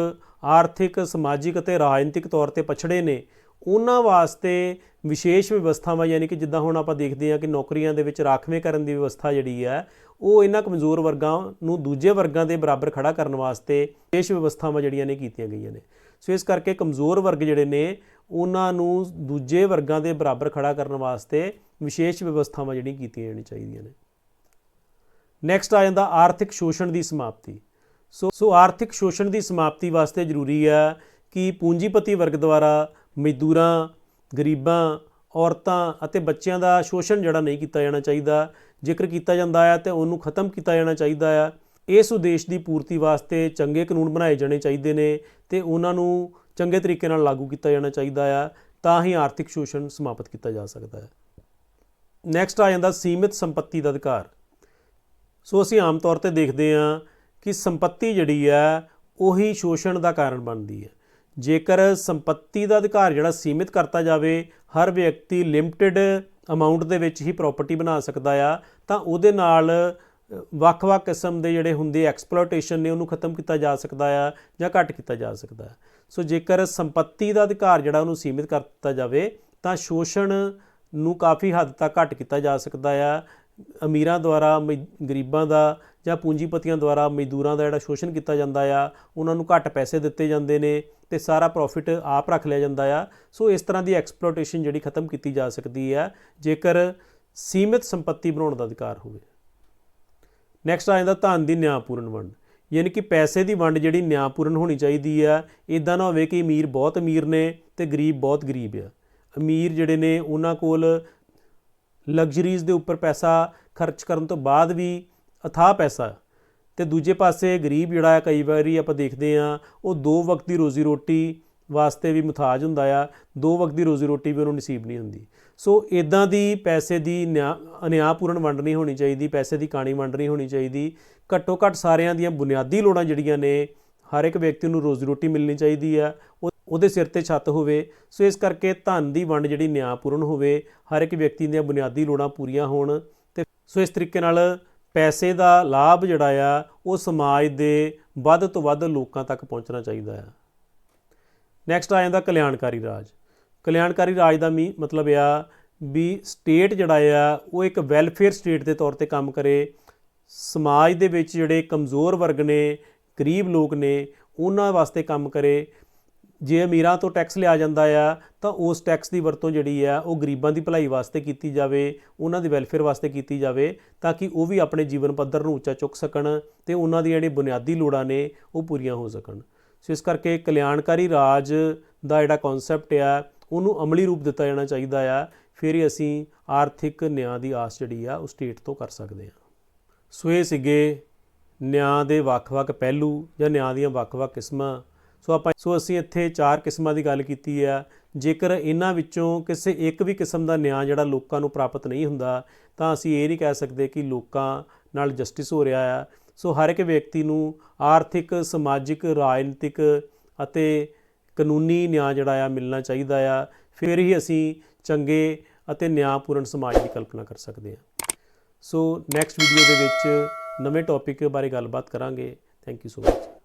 ਆਰਥਿਕ, ਸਮਾਜਿਕ ਅਤੇ ਰਾਜਨੀਤਿਕ ਤੌਰ 'ਤੇ ਪਛੜੇ ਨੇ ਉਹਨਾਂ ਵਾਸਤੇ ਵਿਸ਼ੇਸ਼ ਵਿਵਸਥਾਵਾਂ, ਯਾਨੀ ਕਿ ਜਿੱਦਾਂ ਹੁਣ ਆਪਾਂ ਦੇਖਦੇ ਹਾਂ ਕਿ ਨੌਕਰੀਆਂ ਦੇ ਵਿੱਚ ਰਾਖਵੇਂ ਕਰਨ ਦੀ ਵਿਵਸਥਾ ਜਿਹੜੀ ਹੈ ਉਹ ਇਹਨਾਂ ਕਮਜ਼ੋਰ ਵਰਗਾਂ ਨੂੰ ਦੂਜੇ ਵਰਗਾਂ ਦੇ ਬਰਾਬਰ ਖੜਾ ਕਰਨ ਵਾਸਤੇ ਵਿਸ਼ੇਸ਼ ਵਿਵਸਥਾਵਾਂ ਜਿਹੜੀਆਂ ਨੇ ਕੀਤੀਆਂ ਗਈਆਂ ਨੇ। ਸੋ ਇਸ ਕਰਕੇ ਕਮਜ਼ੋਰ ਵਰਗ ਜਿਹੜੇ ਨੇ ਉਹਨਾਂ ਨੂੰ ਦੂਜੇ ਵਰਗਾਂ ਦੇ ਬਰਾਬਰ ਖੜਾ ਕਰਨ ਵਾਸਤੇ ਵਿਸ਼ੇਸ਼ ਵਿਵਸਥਾਵਾਂ ਜਿਹੜੀਆਂ ਕੀਤੀਆਂ ਜਾਣੀਆਂ ਚਾਹੀਦੀਆਂ ਨੇ। ਨੈਕਸਟ ਆ ਜਾਂਦਾ ਆਰਥਿਕ ਸ਼ੋਸ਼ਣ ਦੀ ਸਮਾਪਤੀ। ਸੋ ਆਰਥਿਕ ਸ਼ੋਸ਼ਣ ਦੀ ਸਮਾਪਤੀ ਵਾਸਤੇ ਜ਼ਰੂਰੀ ਹੈ ਕਿ ਪੂੰਜੀਪਤੀ ਵਰਗ ਦੁਆਰਾ ਮਜ਼ਦੂਰਾਂ, ਗਰੀਬਾਂ, ਔਰਤਾਂ ਅਤੇ ਬੱਚਿਆਂ ਦਾ ਸ਼ੋਸ਼ਣ ਜਿਹੜਾ ਨਹੀਂ ਕੀਤਾ ਜਾਣਾ ਚਾਹੀਦਾ। ਜੇਕਰ ਕੀਤਾ ਜਾਂਦਾ ਹੈ ਤਾਂ ਉਹਨੂੰ ਖਤਮ ਕੀਤਾ ਜਾਣਾ ਚਾਹੀਦਾ ਆ। ਇਸ ਉਦੇਸ਼ ਦੀ ਪੂਰਤੀ ਵਾਸਤੇ ਚੰਗੇ ਕਾਨੂੰਨ ਬਣਾਏ ਜਾਣੇ ਚਾਹੀਦੇ ਨੇ ਤੇ ਉਹਨਾਂ ਨੂੰ ਚੰਗੇ ਤਰੀਕੇ ਨਾਲ ਲਾਗੂ ਕੀਤਾ ਜਾਣਾ ਚਾਹੀਦਾ ਆ, ਤਾਂ ਹੀ ਆਰਥਿਕ ਸ਼ੋਸ਼ਣ ਸਮਾਪਤ ਕੀਤਾ ਜਾ ਸਕਦਾ ਹੈ। ਨੈਕਸਟ ਆ ਜਾਂਦਾ ਸੀਮਿਤ ਸੰਪત્ਤੀ ਦਾ ਅਧਿਕਾਰ। ਸੋ ਅਸੀਂ ਆਮ ਤੌਰ 'ਤੇ ਦੇਖਦੇ ਹਾਂ ਕਿ ਸੰਪत्ति ਜਿਹੜੀ ਹੈ ਉਹੀ ਸ਼ੋਸ਼ਣ ਦਾ ਕਾਰਨ ਬਣਦੀ ਹੈ। ਜੇਕਰ ਸੰਪत्ति ਦਾ ਅਧਿਕਾਰ ਜਿਹੜਾ ਸੀਮਿਤ ਕਰਤਾ ਜਾਵੇ, ਹਰ ਵਿਅਕਤੀ ਲਿਮਟਿਡ ਅਮਾਊਂਟ ਦੇ ਵਿੱਚ ਹੀ ਪ੍ਰਾਪਰਟੀ ਬਣਾ ਸਕਦਾ ਆ, ਤਾਂ ਉਹਦੇ ਨਾਲ ਵੱਖ-ਵੱਖ ਕਿਸਮ ਦੇ ਜਿਹੜੇ ਹੁੰਦੇ ਐਕਸਪਲੋਇਟੇਸ਼ਨ ਨੇ ਉਹਨੂੰ ਖਤਮ ਕੀਤਾ ਜਾ ਸਕਦਾ ਆ ਜਾਂ ਘੱਟ ਕੀਤਾ ਜਾ ਸਕਦਾ। ਸੋ ਜੇਕਰ ਸੰਪत्ति ਦਾ ਅਧਿਕਾਰ ਜਿਹੜਾ ਉਹਨੂੰ ਸੀਮਿਤ ਕਰ ਦਿੱਤਾ ਜਾਵੇ ਤਾਂ ਸ਼ੋਸ਼ਣ ਨੂੰ ਕਾਫੀ ਹੱਦ ਤੱਕ ਘੱਟ ਕੀਤਾ ਜਾ ਸਕਦਾ ਆ। ਅਮੀਰਾਂ ਦੁਆਰਾ ਗਰੀਬਾਂ ਦਾ ਜਾਂ ਪੂੰਜੀਪਤੀਆਂ ਦੁਆਰਾ ਮਜ਼ਦੂਰਾਂ ਦਾ ਜਿਹੜਾ ਸ਼ੋਸ਼ਣ ਕੀਤਾ ਜਾਂਦਾ ਆ, ਉਹਨਾਂ ਨੂੰ ਘੱਟ ਪੈਸੇ ਦਿੱਤੇ ਜਾਂਦੇ ਨੇ ਤੇ ਸਾਰਾ ਪ੍ਰੋਫਿਟ ਆਪ ਰੱਖ ਲਿਆ ਜਾਂਦਾ ਆ। ਸੋ ਇਸ ਤਰ੍ਹਾਂ ਦੀ ਐਕਸਪਲੋਇਟੇਸ਼ਨ ਜਿਹੜੀ ਖਤਮ ਕੀਤੀ ਜਾ ਸਕਦੀ ਹੈ ਜੇਕਰ ਸੀਮਿਤ ਸੰਪत्ति ਬਣਾਉਣ ਦਾ ਅਧਿਕਾਰ ਹੋਵੇ। ਨੈਕਸਟ ਆ ਜਾਂਦਾ ਧਨ ਦੀ ਨਿਆਂਪੂਰਨ ਵੰਡ, ਯਾਨੀ ਕਿ ਪੈਸੇ ਦੀ ਵੰਡ ਜਿਹੜੀ ਨਿਆਂਪੂਰਨ ਹੋਣੀ ਚਾਹੀਦੀ ਆ। ਇੱਦਾਂ ਨਾ ਹੋਵੇ ਕਿ ਅਮੀਰ ਬਹੁਤ ਅਮੀਰ ਨੇ ਤੇ ਗਰੀਬ ਬਹੁਤ ਗਰੀਬ ਆ। ਅਮੀਰ ਜਿਹੜੇ ਨੇ ਉਹਨਾਂ ਕੋਲ ਲਗਜ਼ਰੀਜ਼ ਦੇ ਉੱਪਰ ਪੈਸਾ ਖਰਚ ਕਰਨ ਤੋਂ ਬਾਅਦ ਵੀ ਅਥਾਹ ਪੈਸਾ, ਤੇ ਦੂਜੇ ਪਾਸੇ ਗਰੀਬ ਜਿਹੜਾ ਹੈ ਕਈ ਵਾਰੀ ਆਪਾਂ ਦੇਖਦੇ ਹਾਂ ਉਹ 2 ਵਕਤ ਦੀ ਰੋਜ਼ੀ ਰੋਟੀ ਵਾਸਤੇ ਵੀ ਮੁਹਤਾਜ ਹੁੰਦਾ ਆ, 2 ਵਕਤ ਦੀ ਰੋਜ਼ੀ ਰੋਟੀ ਵੀ ਉਹਨੂੰ ਨਸੀਬ ਨਹੀਂ ਹੁੰਦੀ। ਸੋ ਇੱਦਾਂ ਦੀ ਪੈਸੇ ਦੀ ਅਨਿਆਂਪੂਰਨ ਵੰਡ ਨਹੀਂ ਹੋਣੀ ਚਾਹੀਦੀ, ਪੈਸੇ ਦੀ ਕਾਣੀ ਵੰਡ ਨਹੀਂ ਹੋਣੀ ਚਾਹੀਦੀ। ਘੱਟੋ ਘੱਟ ਸਾਰਿਆਂ ਦੀਆਂ ਬੁਨਿਆਦੀ ਲੋੜਾਂ ਜਿਹੜੀਆਂ ਨੇ, ਹਰ ਇੱਕ ਵਿਅਕਤੀ ਨੂੰ ਰੋਜ਼ੀ ਰੋਟੀ ਮਿਲਣੀ ਚਾਹੀਦੀ ਆ, ਉਹਦੇ ਸਿਰ ਤੇ ਛੱਤ ਹੋਵੇ। ਸੋ ਇਸ ਕਰਕੇ ਧਨ ਦੀ ਵੰਡ ਜਿਹੜੀ ਨਿਆਂਪੂਰਨ ਹੋਵੇ, ਹਰ ਇੱਕ ਵਿਅਕਤੀ ਦੀਆਂ ਬੁਨਿਆਦੀ ਲੋੜਾਂ ਪੂਰੀਆਂ ਹੋਣ। ਤੇ ਸੋ ਇਸ ਤਰੀਕੇ ਨਾਲ ਪੈਸੇ ਦਾ ਲਾਭ ਜਿਹੜਾ ਆ ਉਹ ਸਮਾਜ ਦੇ ਵੱਧ ਤੋਂ ਵੱਧ ਲੋਕਾਂ ਤੱਕ ਪਹੁੰਚਣਾ ਚਾਹੀਦਾ ਆ। ਨੈਕਸਟ ਆ ਜਾਂਦਾ ਕਲਿਆਣਕਾਰੀ ਰਾਜ। ਕਲਿਆਣਕਾਰੀ ਰਾਜ ਦਾ ਮਤਲਬ ਆ ਵੀ ਸਟੇਟ ਜਿਹੜਾ ਆ ਉਹ ਇੱਕ ਵੈਲਫੇਅਰ ਸਟੇਟ ਦੇ ਤੌਰ 'ਤੇ ਕੰਮ ਕਰੇ। ਸਮਾਜ ਦੇ ਵਿੱਚ ਜਿਹੜੇ ਕਮਜ਼ੋਰ ਵਰਗ ਨੇ, ਗਰੀਬ ਲੋਕ ਨੇ, ਉਹਨਾਂ ਵਾਸਤੇ ਕੰਮ ਕਰੇ। ਜੇ ਅਮੀਰਾਂ ਤੋਂ ਟੈਕਸ ਲਿਆ ਜਾਂਦਾ ਆ ਤਾਂ ਉਸ ਟੈਕਸ ਦੀ ਵਰਤੋਂ ਜਿਹੜੀ ਆ ਉਹ ਗਰੀਬਾਂ ਦੀ ਭਲਾਈ ਵਾਸਤੇ ਕੀਤੀ ਜਾਵੇ, ਉਹਨਾਂ ਦੀ ਵੈਲਫੇਅਰ ਵਾਸਤੇ ਕੀਤੀ ਜਾਵੇ, ਤਾਂ ਕਿ ਉਹ ਵੀ ਆਪਣੇ ਜੀਵਨ ਪੱਧਰ ਨੂੰ ਉੱਚਾ ਚੁੱਕ ਸਕਣ ਤੇ ਉਹਨਾਂ ਦੀਆਂ ਜਿਹੜੀਆਂ ਬੁਨਿਆਦੀ ਲੋੜਾਂ ਨੇ ਉਹ ਪੂਰੀਆਂ ਹੋ ਸਕਣ। ਸੋ ਇਸ ਕਰਕੇ ਕਲਿਆਣਕਾਰੀ ਰਾਜ ਦਾ ਜਿਹੜਾ ਕਨਸੈਪਟ ਆ ਉਹਨੂੰ ਅਮਲੀ ਰੂਪ ਦਿੱਤਾ ਜਾਣਾ ਚਾਹੀਦਾ ਆ। ਫਿਰ ਹੀ ਅਸੀਂ ਆਰਥਿਕ ਨਿਆਂ ਦੀ ਆਸ ਜਿਹੜੀ ਆ ਉਹ ਸਟੇਟ ਤੋਂ ਕਰ ਸਕਦੇ ਹਾਂ। ਸੋ ਇਹ ਸੀਗੇ ਨਿਆਂ ਦੇ ਵੱਖ-ਵੱਖ ਪਹਿਲੂ ਜਾਂ ਨਿਆਂ ਦੀਆਂ ਵੱਖ-ਵੱਖ ਕਿਸਮਾਂ। ਸੋ ਅਸੀਂ ਇੱਥੇ 4 ਕਿਸਮਾਂ ਦੀ ਗੱਲ ਕੀਤੀ ਆ। ਜੇਕਰ ਇਹਨਾਂ ਵਿੱਚੋਂ ਕਿਸੇ ਇੱਕ ਵੀ ਕਿਸਮ ਦਾ ਨਿਆਂ ਜਿਹੜਾ ਲੋਕਾਂ ਨੂੰ ਪ੍ਰਾਪਤ ਨਹੀਂ ਹੁੰਦਾ ਤਾਂ ਅਸੀਂ ਇਹ ਨਹੀਂ ਕਹਿ ਸਕਦੇ ਕਿ ਲੋਕਾਂ ਨਾਲ ਜਸਟਿਸ ਹੋ ਰਿਹਾ ਆ। ਸੋ ਹਰ ਇੱਕ ਵਿਅਕਤੀ ਨੂੰ ਆਰਥਿਕ, ਸਮਾਜਿਕ, ਰਾਜਨੀਤਿਕ ਅਤੇ ਕਾਨੂੰਨੀ ਨਿਆਂ ਜਿਹੜਾ ਆ ਮਿਲਣਾ ਚਾਹੀਦਾ ਆ। ਫਿਰ ਹੀ ਅਸੀਂ ਚੰਗੇ ਅਤੇ ਨਿਆਂਪੂਰਨ ਸਮਾਜ ਦੀ ਕਲਪਨਾ ਕਰ ਸਕਦੇ ਹਾਂ। ਸੋ ਨੈਕਸਟ ਵੀਡੀਓ ਦੇ ਵਿੱਚ ਨਵੇਂ ਟੌਪਿਕ ਬਾਰੇ ਗੱਲਬਾਤ ਕਰਾਂਗੇ। Thank you so much.